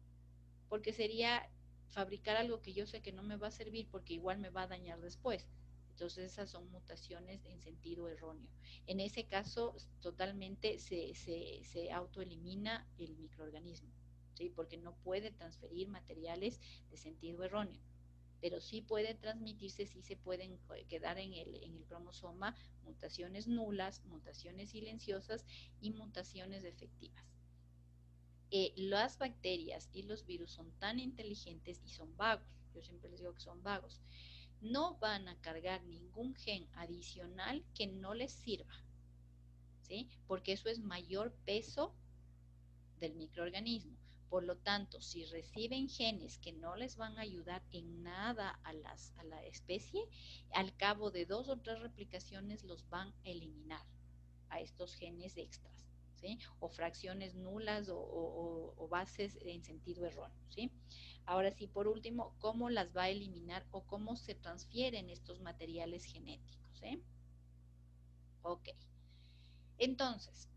Porque sería fabricar algo que yo sé que no me va a servir porque igual me va a dañar después. Entonces esas son mutaciones en sentido erróneo. En ese caso totalmente se autoelimina el microorganismo, ¿sí? Porque no puede transferir materiales de sentido erróneo. Pero sí puede transmitirse, sí se pueden quedar en el cromosoma mutaciones nulas, mutaciones silenciosas y mutaciones efectivas. Las bacterias y los virus son tan inteligentes y son vagos. Yo siempre les digo que son vagos. No van a cargar ningún gen adicional que no les sirva, ¿sí? Porque eso es mayor peso del microorganismo. Por lo tanto, si reciben genes que no les van a ayudar en nada a la especie, al cabo de 2 o 3 replicaciones los van a eliminar a estos genes extras, ¿sí? O fracciones nulas o bases en sentido erróneo, ¿sí? Ahora sí, por último, ¿cómo las va a eliminar o cómo se transfieren estos materiales genéticos, ¿sí? Ok. Entonces,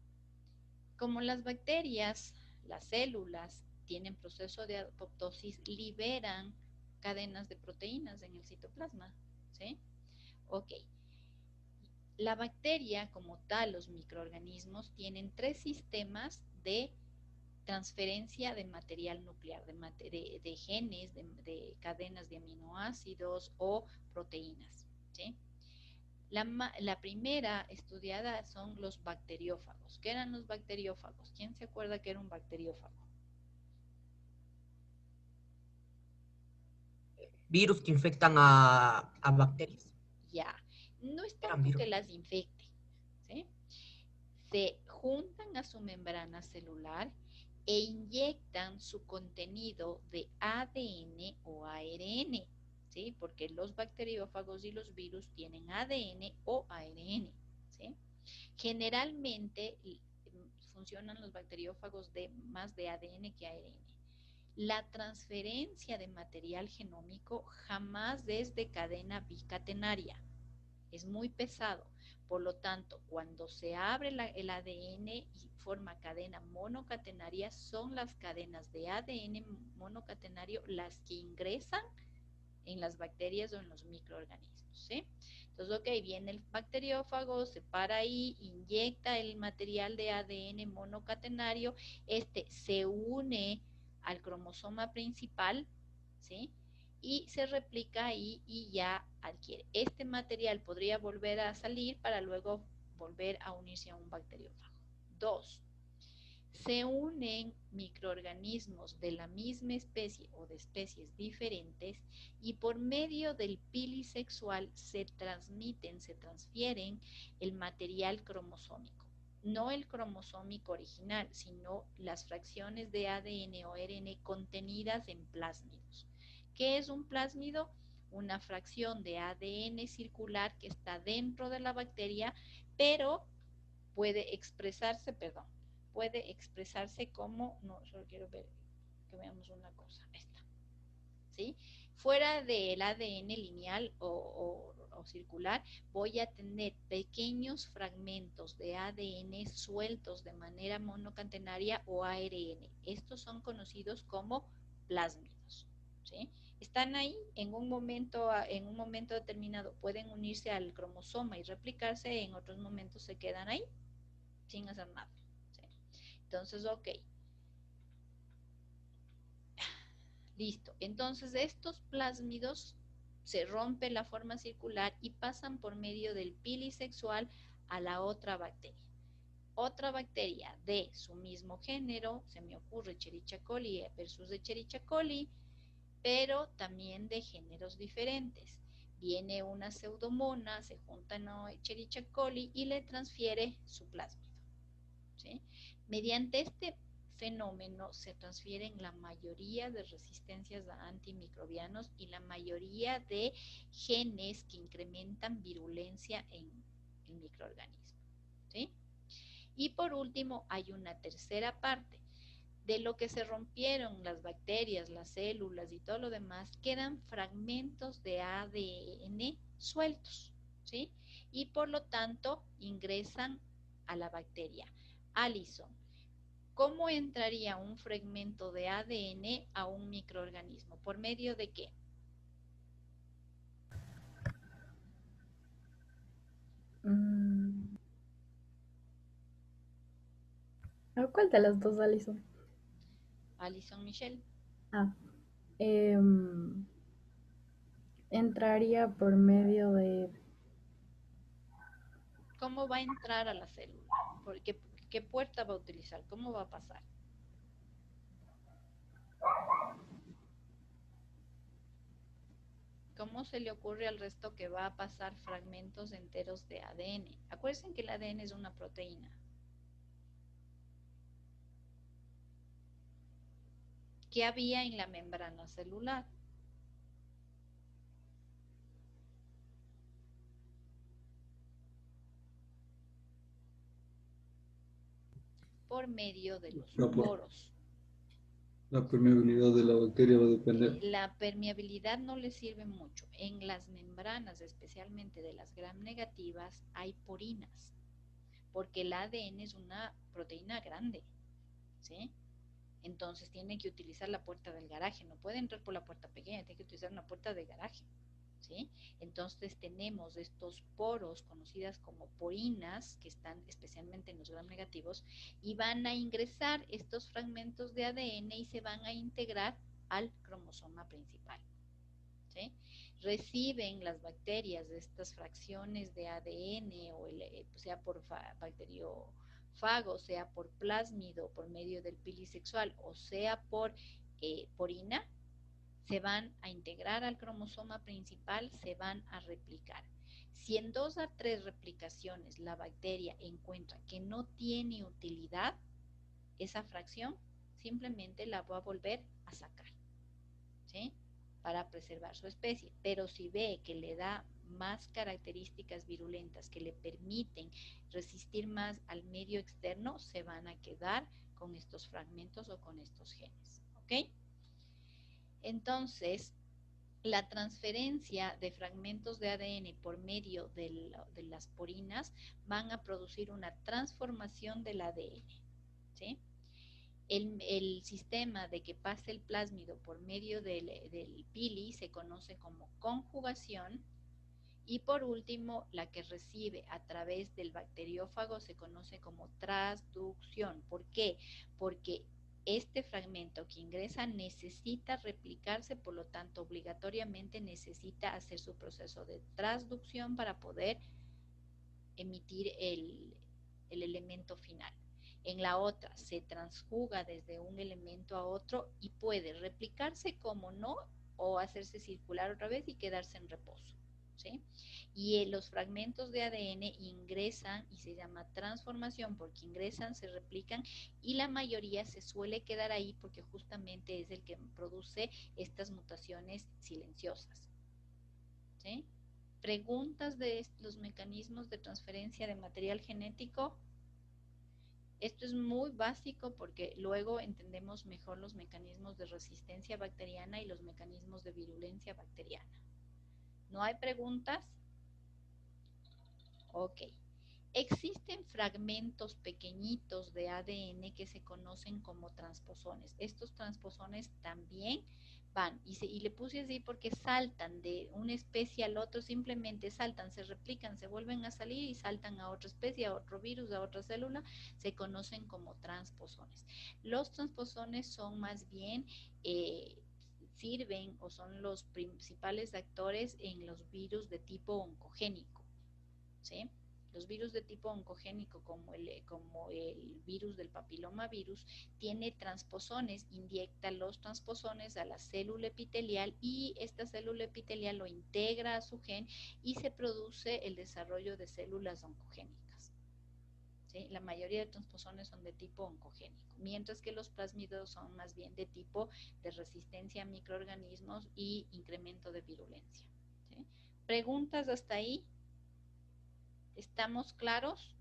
como las bacterias, las células tienen proceso de apoptosis, liberan cadenas de proteínas en el citoplasma, ¿sí? Ok. La bacteria como tal, los microorganismos, tienen 3 sistemas de transferencia de material nuclear, de genes, de cadenas de aminoácidos o proteínas, ¿sí? La primera estudiada son los bacteriófagos. ¿Qué eran los bacteriófagos? ¿Quién se acuerda que era un bacteriófago? Virus que infectan a bacterias. Ya, no es Eran tanto virus. que las infecte, ¿sí? Se juntan a su membrana celular e inyectan su contenido de ADN o ARN, ¿sí? Porque los bacteriófagos y los virus tienen ADN o ARN, ¿sí? Generalmente funcionan los bacteriófagos de más de ADN que ARN. La transferencia de material genómico jamás es de cadena bicatenaria. Es muy pesado. Por lo tanto, cuando se abre el ADN y forma cadena monocatenaria, son las cadenas de ADN monocatenario las que ingresan en las bacterias o en los microorganismos, ¿sí? Entonces, ok, viene el bacteriófago, se para ahí, inyecta el material de ADN monocatenario, este se une al cromosoma principal, ¿sí? Y se replica ahí y ya adquiere. Este material podría volver a salir para luego volver a unirse a un bacteriófago. 2. Se unen microorganismos de la misma especie o de especies diferentes y por medio del pili sexual se transfieren el material cromosómico. No el cromosómico original, sino las fracciones de ADN o ARN contenidas en plásmidos. ¿Qué es un plásmido? Una fracción de ADN circular que está dentro de la bacteria, pero puede expresarse como, no, solo quiero ver que veamos una cosa, esta, ¿sí? Fuera del ADN lineal o circular, voy a tener pequeños fragmentos de ADN sueltos de manera monocatenaria o ARN. Estos son conocidos como plásmidos, ¿sí? Están ahí en un momento determinado, pueden unirse al cromosoma y replicarse, en otros momentos se quedan ahí sin hacer nada, ¿sí? Entonces, ok. Listo. Entonces, estos plásmidos se rompe la forma circular y pasan por medio del pili sexual a la otra bacteria. Otra bacteria de su mismo género, se me ocurre Escherichia coli versus Escherichia coli, pero también de géneros diferentes. Viene una pseudomona, se junta a Escherichia coli y le transfiere su plásmido, ¿sí? Mediante este fenómeno se transfieren la mayoría de resistencias a antimicrobianos y la mayoría de genes que incrementan virulencia en el microorganismo, ¿sí? Y por último, hay una tercera parte. De lo que se rompieron las bacterias, las células y todo lo demás, quedan fragmentos de ADN sueltos, ¿sí? Y por lo tanto ingresan a la bacteria. Alison, ¿cómo entraría un fragmento de ADN a un microorganismo? ¿Por medio de qué? ¿A cuál de las dos, Alison? Alison Michelle. Entraría por medio de... ¿Cómo va a entrar a la célula? ¿Qué puerta va a utilizar? ¿Cómo va a pasar? ¿Cómo se le ocurre al resto que va a pasar fragmentos enteros de ADN? Acuérdense que el ADN es una proteína. ¿Qué había en la membrana celular? Por medio de los poros. La permeabilidad de la bacteria va a depender. La permeabilidad no le sirve mucho. En las membranas, especialmente de las gram negativas, hay porinas, porque el ADN es una proteína grande, ¿sí? Entonces tiene que utilizar la puerta del garaje, no puede entrar por la puerta pequeña, tiene que utilizar una puerta de garaje, ¿sí? Entonces tenemos estos poros conocidas como porinas que están especialmente en los gram negativos y van a ingresar estos fragmentos de ADN y se van a integrar al cromosoma principal, ¿sí? Reciben las bacterias de estas fracciones de ADN o sea por bacteriófago, sea por plásmido por medio del pili sexual o sea por porina, se van a integrar al cromosoma principal, se van a replicar. Si en 2 a 3 replicaciones la bacteria encuentra que no tiene utilidad, esa fracción simplemente la va a volver a sacar, ¿sí? Para preservar su especie. Pero si ve que le da más características virulentas que le permiten resistir más al medio externo, se van a quedar con estos fragmentos o con estos genes, ¿ok? Entonces, la transferencia de fragmentos de ADN por medio de las porinas van a producir una transformación del ADN, ¿sí? El sistema de que pase el plásmido por medio del pili se conoce como conjugación y por último la que recibe a través del bacteriófago se conoce como transducción. ¿Por qué? Porque este fragmento que ingresa necesita replicarse, por lo tanto obligatoriamente necesita hacer su proceso de transducción para poder emitir el elemento final. En la otra se transjuga desde un elemento a otro y puede replicarse como no o hacerse circular otra vez y quedarse en reposo, ¿sí? Y los fragmentos de ADN ingresan y se llama transformación porque ingresan, se replican y la mayoría se suele quedar ahí porque justamente es el que produce estas mutaciones silenciosas, ¿sí? ¿Preguntas de los mecanismos de transferencia de material genético? Esto es muy básico porque luego entendemos mejor los mecanismos de resistencia bacteriana y los mecanismos de virulencia bacteriana. ¿No hay preguntas? Ok. Existen fragmentos pequeñitos de ADN que se conocen como transposones. Estos transposones también van, y le puse así porque saltan de una especie al otro, simplemente saltan, se replican, se vuelven a salir y saltan a otra especie, a otro virus, a otra célula, se conocen como transposones. Los transposones son más bien, sirven o son los principales actores en los virus de tipo oncogénico, ¿sí? Los virus de tipo oncogénico como el virus del papilomavirus tiene transposones, inyecta los transposones a la célula epitelial y esta célula epitelial lo integra a su gen y se produce el desarrollo de células oncogénicas, ¿sí? La mayoría de transposones son de tipo oncogénico, mientras que los plásmidos son más bien de tipo de resistencia a microorganismos y incremento de virulencia, ¿sí? ¿Preguntas hasta ahí? ¿Estamos claros?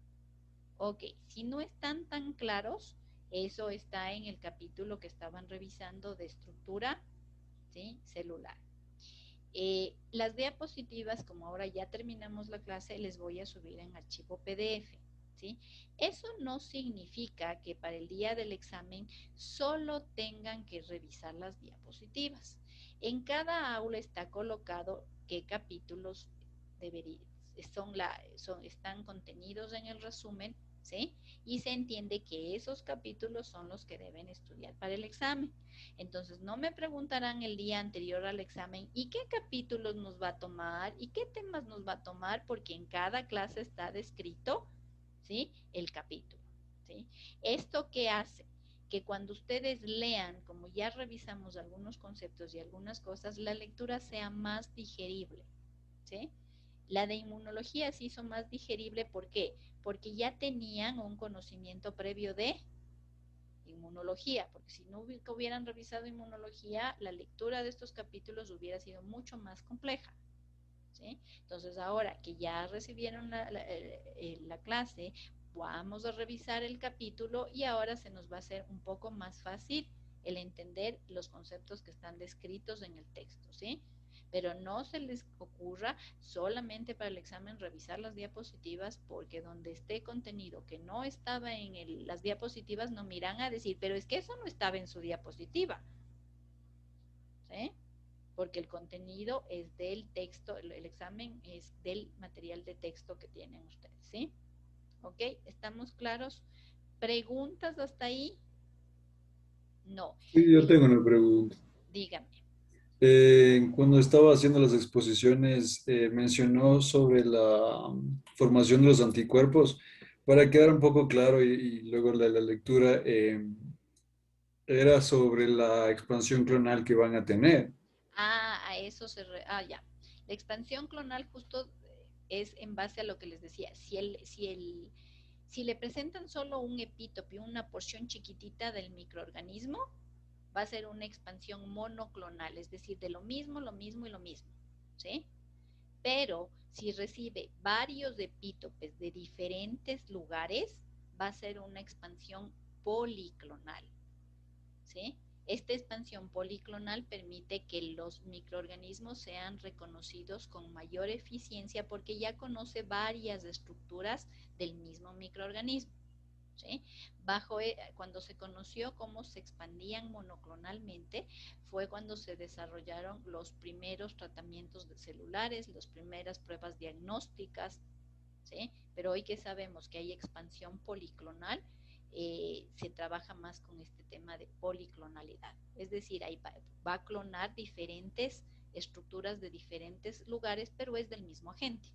Ok, si no están tan claros, eso está en el capítulo que estaban revisando de estructura, ¿sí?, celular. Las diapositivas, como ahora ya terminamos la clase, les voy a subir en archivo PDF, ¿sí? Eso no significa que para el día del examen solo tengan que revisar las diapositivas. En cada aula está colocado qué capítulos están contenidos en el resumen, ¿sí? Y se entiende que esos capítulos son los que deben estudiar para el examen. Entonces no me preguntarán el día anterior al examen ¿y qué capítulos nos va a tomar? ¿Y qué temas nos va a tomar? Porque en cada clase está descrito, ¿sí?, el capítulo, ¿sí? ¿Esto qué hace? Que cuando ustedes lean, como ya revisamos algunos conceptos y algunas cosas, la lectura sea más digerible, ¿sí? La de inmunología se hizo más digerible, ¿por qué? Porque ya tenían un conocimiento previo de inmunología, porque si no hubieran revisado inmunología, la lectura de estos capítulos hubiera sido mucho más compleja, ¿sí? Entonces ahora que ya recibieron la clase, vamos a revisar el capítulo y ahora se nos va a hacer un poco más fácil el entender los conceptos que están descritos en el texto, ¿sí? Pero no se les ocurra solamente para el examen revisar las diapositivas, porque donde esté contenido que no estaba en las diapositivas no miran a decir, pero es que eso no estaba en su diapositiva, ¿sí? porque el contenido es del texto, el examen es del material de texto que tienen ustedes, ¿sí? ¿Ok? ¿Estamos claros? ¿Preguntas hasta ahí? No. Sí, yo tengo una pregunta. Dígame. Cuando estaba haciendo las exposiciones, mencionó sobre la formación de los anticuerpos. Para quedar un poco claro y luego la lectura, era sobre la expansión clonal que van a tener. A eso ya. La expansión clonal justo es en base a lo que les decía. Si le presentan solo un epítope, una porción chiquitita del microorganismo, va a ser una expansión monoclonal, es decir, de lo mismo y lo mismo, ¿sí? Pero si recibe varios epítopes de diferentes lugares, va a ser una expansión policlonal, ¿sí? Esta expansión policlonal permite que los microorganismos sean reconocidos con mayor eficiencia porque ya conoce varias estructuras del mismo microorganismo, ¿sí? Cuando se conoció cómo se expandían monoclonalmente, fue cuando se desarrollaron los primeros tratamientos celulares, las primeras pruebas diagnósticas, ¿sí? Pero hoy que sabemos que hay expansión policlonal, se trabaja más con este tema de policlonalidad. Es decir, ahí va a clonar diferentes estructuras de diferentes lugares, pero es del mismo agente.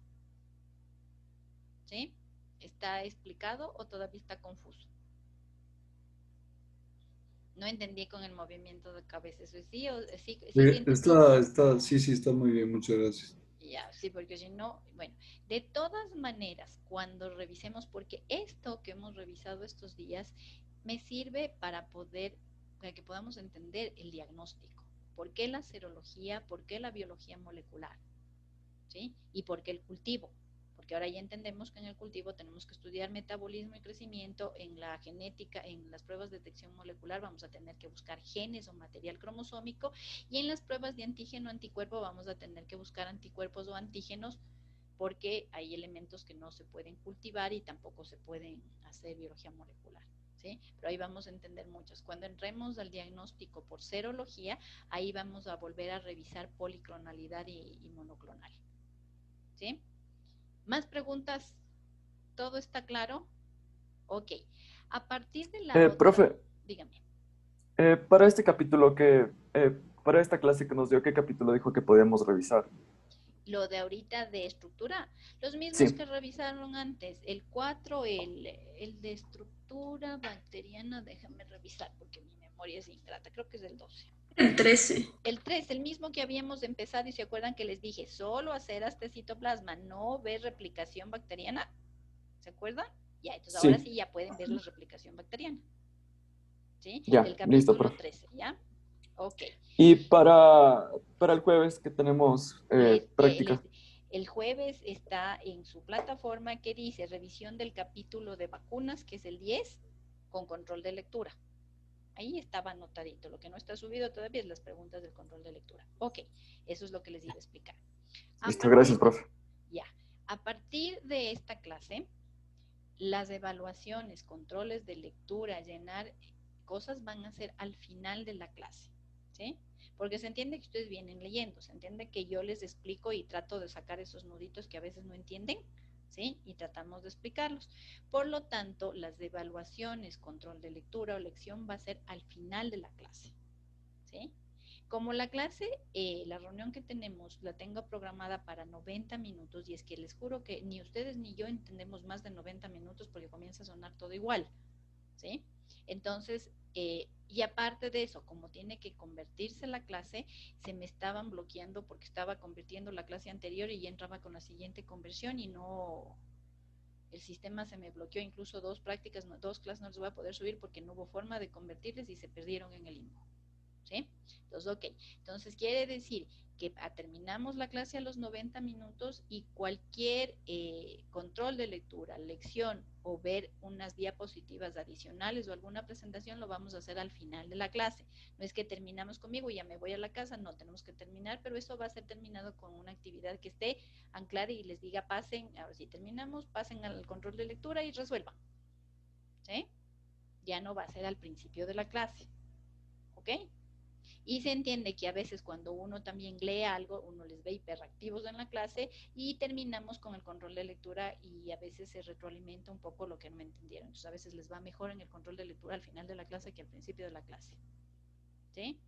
¿Sí? ¿Está explicado o todavía está confuso? No entendí con el movimiento de cabeza. ¿Eso sí? Sí, está muy bien, muchas gracias. Ya, sí, porque si no, bueno, de todas maneras, cuando revisemos, porque esto que hemos revisado estos días me sirve para que podamos entender el diagnóstico. ¿Por qué la serología? ¿Por qué la biología molecular? ¿Sí? ¿Y por qué el cultivo? Porque ahora ya entendemos que en el cultivo tenemos que estudiar metabolismo y crecimiento, en la genética, en las pruebas de detección molecular vamos a tener que buscar genes o material cromosómico, y en las pruebas de antígeno anticuerpo vamos a tener que buscar anticuerpos o antígenos, porque hay elementos que no se pueden cultivar y tampoco se pueden hacer biología molecular, ¿sí? Pero ahí vamos a entender muchas. Cuando entremos al diagnóstico por serología, ahí vamos a volver a revisar policlonalidad y monoclonal, ¿sí? ¿Más preguntas? ¿Todo está claro? Ok. A partir de la otra... Profe, Dígame. para este capítulo para esta clase que nos dio, ¿qué capítulo dijo que podíamos revisar? Lo de ahorita de estructura, los mismos Sí. que revisaron antes, el 4, el de estructura bacteriana, déjame revisar porque mi memoria es ingrata, creo que es el 12. El 13. El 3, el mismo que habíamos empezado, y se acuerdan que les dije, solo hacer hasta citoplasma, no ver replicación bacteriana. ¿Se acuerdan? Ya, entonces Sí. ahora sí ya pueden ver la replicación bacteriana. ¿Sí? Ya, Del listo, capítulo profe. 13, ¿ya? Ok. Y para el jueves que tenemos práctica. El jueves está en su plataforma que dice revisión del capítulo de vacunas, que es el 10, con control de lectura. Ahí estaba anotadito. Lo que no está subido todavía es las preguntas del control de lectura. Ok, eso es lo que les iba a explicar. Listo, gracias, profe. Ya. A partir de esta clase, las evaluaciones, controles de lectura, llenar cosas van a ser al final de la clase, ¿sí? Porque se entiende que ustedes vienen leyendo, se entiende que yo les explico y trato de sacar esos nuditos que a veces no entienden, ¿sí? Y tratamos de explicarlos. Por lo tanto, las evaluaciones, control de lectura o lección va a ser al final de la clase, ¿sí? Como la clase, la reunión que tenemos, la tengo programada para 90 minutos, y es que les juro que ni ustedes ni yo entendemos más de 90 minutos porque comienza a sonar todo igual, ¿sí? Entonces, y aparte de eso, como tiene que convertirse la clase, se me estaban bloqueando porque estaba convirtiendo la clase anterior y ya entraba con la siguiente conversión y no, el sistema se me bloqueó, incluso dos clases no les voy a poder subir porque no hubo forma de convertirles y se perdieron en el limbo, ¿sí? Entonces, ok, entonces quiere decir que terminamos la clase a los 90 minutos y cualquier control de lectura, lección o ver unas diapositivas adicionales o alguna presentación lo vamos a hacer al final de la clase. No es que terminamos conmigo y ya me voy a la casa, no, tenemos que terminar, pero eso va a ser terminado con una actividad que esté anclada y les diga pasen, ahora sí terminamos, pasen al control de lectura y resuelvan, ¿sí? Ya no va a ser al principio de la clase, ¿ok? Y se entiende que a veces cuando uno también lee algo, uno les ve hiperactivos en la clase y terminamos con el control de lectura y a veces se retroalimenta un poco lo que no entendieron. Entonces a veces les va mejor en el control de lectura al final de la clase que al principio de la clase. ¿Sí?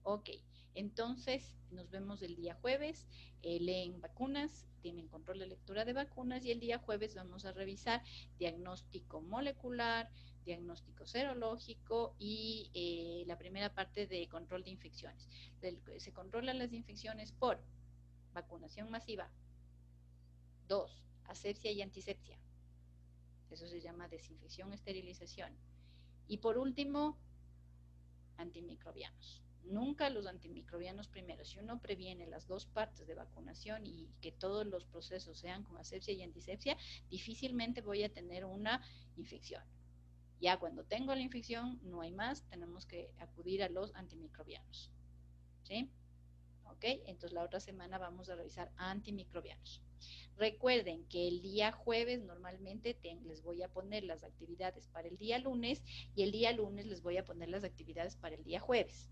Ok, entonces nos vemos el día jueves, leen vacunas, tienen control de lectura de vacunas y el día jueves vamos a revisar diagnóstico molecular, diagnóstico serológico y la primera parte de control de infecciones. Se controlan las infecciones por vacunación masiva. 2. Asepsia y antisepsia. Eso se llama desinfección, esterilización. Y por último, antimicrobianos. Nunca los antimicrobianos primero. Si uno previene las dos partes de vacunación y que todos los procesos sean con asepsia y antisepsia, difícilmente voy a tener una infección. Ya cuando tengo la infección, no hay más, tenemos que acudir a los antimicrobianos. ¿Sí? ¿Ok? Entonces la otra semana vamos a revisar antimicrobianos. Recuerden que el día jueves normalmente les voy a poner las actividades para el día lunes y el día lunes les voy a poner las actividades para el día jueves.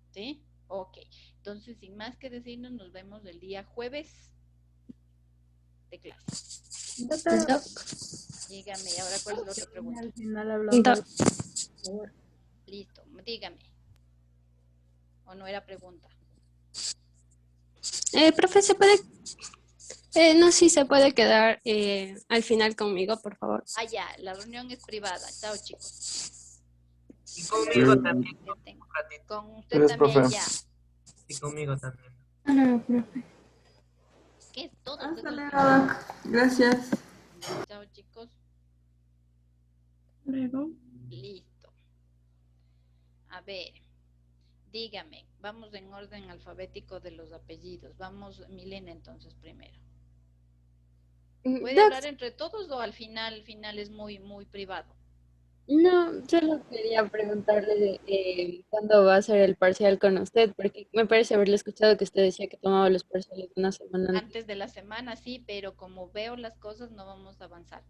¿Sí? Ok. Entonces, sin más que decirnos, nos vemos el día jueves de clase. Doctora, Dígame, ahora cuál es la otra pregunta. al final hablando, por favor. Listo, dígame. ¿O no era pregunta? Profe, ¿se puede? No, sí se puede quedar al final conmigo, por favor. Ah, ya, la reunión es privada. Chao, chicos. Y conmigo también. Con usted Gracias, también, profe. ya. Y conmigo también. Hola, profe. ¿Qué es todo? Hasta luego, Doc. Gracias. Chao, chicos. Luego. Listo. A ver, dígame, vamos en orden alfabético de los apellidos. Vamos, Milena, entonces primero. ¿Puede Doc, hablar entre todos o al final es muy, muy privado? No, solo quería preguntarle cuándo va a ser el parcial con usted, porque me parece haberle escuchado que usted decía que tomaba los parciales una semana antes. Antes de la semana, sí, pero como veo las cosas, no vamos a avanzar.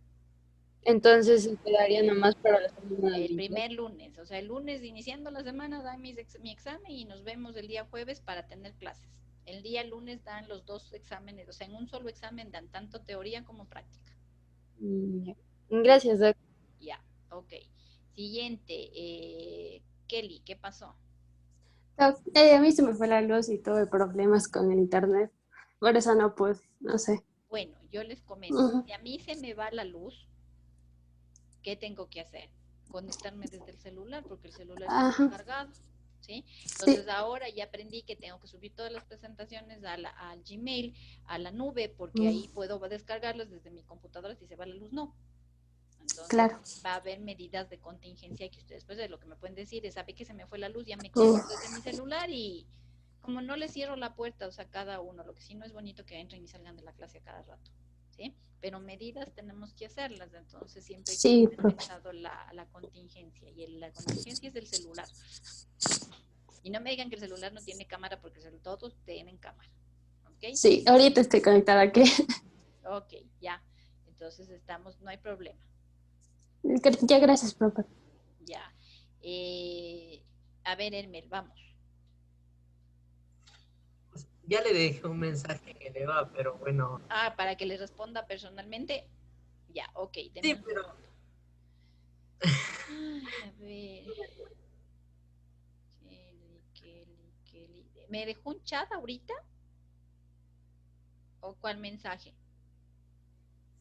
Entonces se quedaría nomás para la semana del El 22. primer lunes, o sea, el lunes iniciando la semana dan mi examen y nos vemos el día jueves para tener clases. El día lunes dan los dos exámenes, o sea, en un solo examen dan tanto teoría como práctica. Ya. Gracias, Doc. Ya, ok. Siguiente, Kelly, ¿qué pasó? Doc, a mí se me fue la luz y tuve problemas con el internet. Por eso no pude, no sé. Bueno, yo les comento, Ujú. si a mí se me va la luz, ¿qué tengo que hacer? Conectarme desde el celular, porque el celular está Ajá. cargado, ¿sí? Sí. Entonces ahora ya aprendí que tengo que subir todas las presentaciones al Gmail, a la nube, porque ahí puedo descargarlas desde mi computadora, si se va la luz, no. Entonces Claro. va a haber medidas de contingencia que ustedes después de lo que me pueden decir es, sabe que se me fue la luz, ya me conecto desde mi celular y como no les cierro la puerta, o sea, cada uno, lo que sí no es bonito que entren y salgan de la clase a cada rato, ¿sí? Pero medidas tenemos que hacerlas, entonces siempre hay Sí, que tener profe. pensado la contingencia y la contingencia es del celular. Y no me digan que el celular no tiene cámara porque todos tienen cámara, ¿ok? Sí, ahorita estoy conectada aquí. Ok, ya. Entonces estamos, no hay problema. Ya, gracias, profe. Ya. A ver, Hermel, vamos. Ya le dejé un mensaje en el EVA, pero bueno. Ah, para que le responda personalmente. Ya, ok. Sí, pero... Ay, a ver. Kelly. ¿Me dejó un chat ahorita? ¿O cuál mensaje?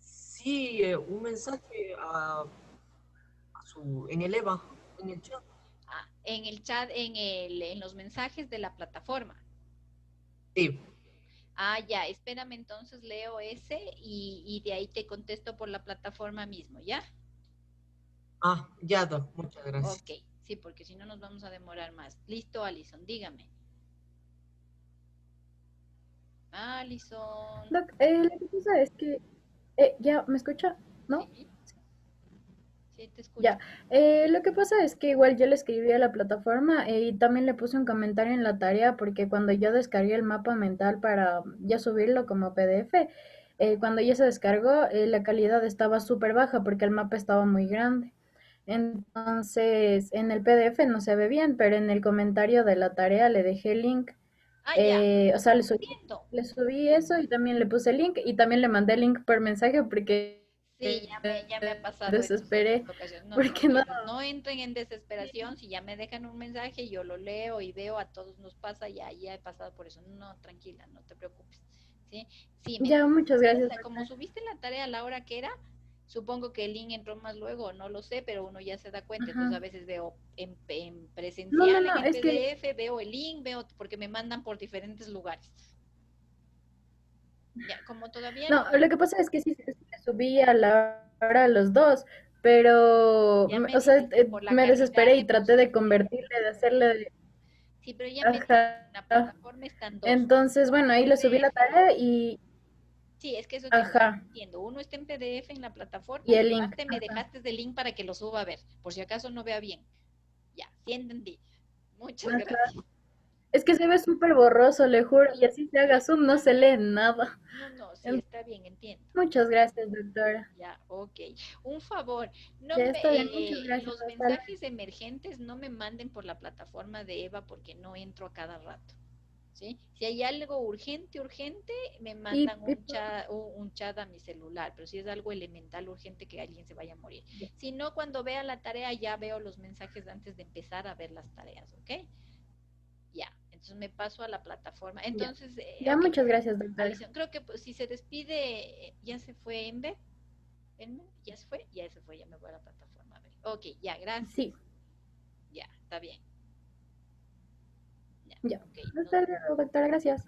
Sí, un mensaje en el EVA, en el chat. Ah, en el chat, en los mensajes de la plataforma. Sí. Ah, ya, espérame, entonces leo ese y de ahí te contesto por la plataforma mismo, ¿ya? Ah, ya, Doc, muchas gracias. Ok, sí, porque si no nos vamos a demorar más. Listo, Alison, dígame. Alison. Doc, lo que pasa es que, ¿ya me escucha? ¿No? Sí, te escucho. Ya, lo que pasa es que igual yo le escribí a la plataforma y también le puse un comentario en la tarea porque cuando yo descargué el mapa mental para ya subirlo como PDF, cuando ya se descargó, la calidad estaba súper baja porque el mapa estaba muy grande. Entonces, en el PDF no se ve bien, pero en el comentario de la tarea le dejé el link. Ah, ya, O sea, entiendo. le subí eso y también le puse el link y también le mandé el link por mensaje porque Sí, ya me ha pasado eso en desesperé. otras ocasiones. No, Porque no, tranquilos, no entren en desesperación. Si ya me dejan un mensaje, yo lo leo y veo, a todos nos pasa, ya he pasado por eso. No, tranquila, no te preocupes. ¿Sí? Sí, ya, muchas gracias. como subiste la tarea a la hora que era, supongo que el link entró más luego, no lo sé, pero uno ya se da cuenta. Entonces Ajá. a veces veo en No, presencial, en el es que, PDF, veo el link, veo porque me mandan por diferentes lugares. Ya, como todavía no, lo que pasa es que sí, sí le subí a la hora a los dos, pero, ya me o sea, dijiste por la me calidad desesperé le y traté de pusiste. convertirle, de hacerle, Sí, pero ya me dijiste, ajá. la plataforma están dos. Entonces, Uno bueno, en ahí le subí la PDF. tarea y, Sí, es que eso ajá, entiendo. Uno está en PDF en la plataforma y y el link. aparte me dejaste el link para que lo suba a ver, por si acaso no vea bien. Ya, sí entendí. Muchas Ajá. gracias. Es que se ve súper borroso, le juro, y así se haga zoom, no se lee nada. No, sí, está bien, entiendo. Muchas gracias, doctora. Ya, ok. Un favor, no Ya me, está bien, muchas gracias. los Hasta luego. mensajes emergentes no me manden por la plataforma de Eva porque no entro a cada rato. ¿Sí? Si hay algo urgente, me Y, mandan y un chat a mi celular, pero si es algo elemental, urgente, que alguien se vaya a morir. Si no, cuando vea la tarea, ya veo los mensajes antes de empezar a ver las tareas, ¿ok? Ya, entonces me paso a la plataforma. ya, Entonces, ya, ok, muchas gracias, doctora. Alison, creo que pues, si se despide, ya se fue Enver. Ya se fue, ya me voy a la plataforma. A ver. Ok, ya, gracias. Sí, Ya, está bien. Ya, ya. ok, Hasta luego, doctora, gracias.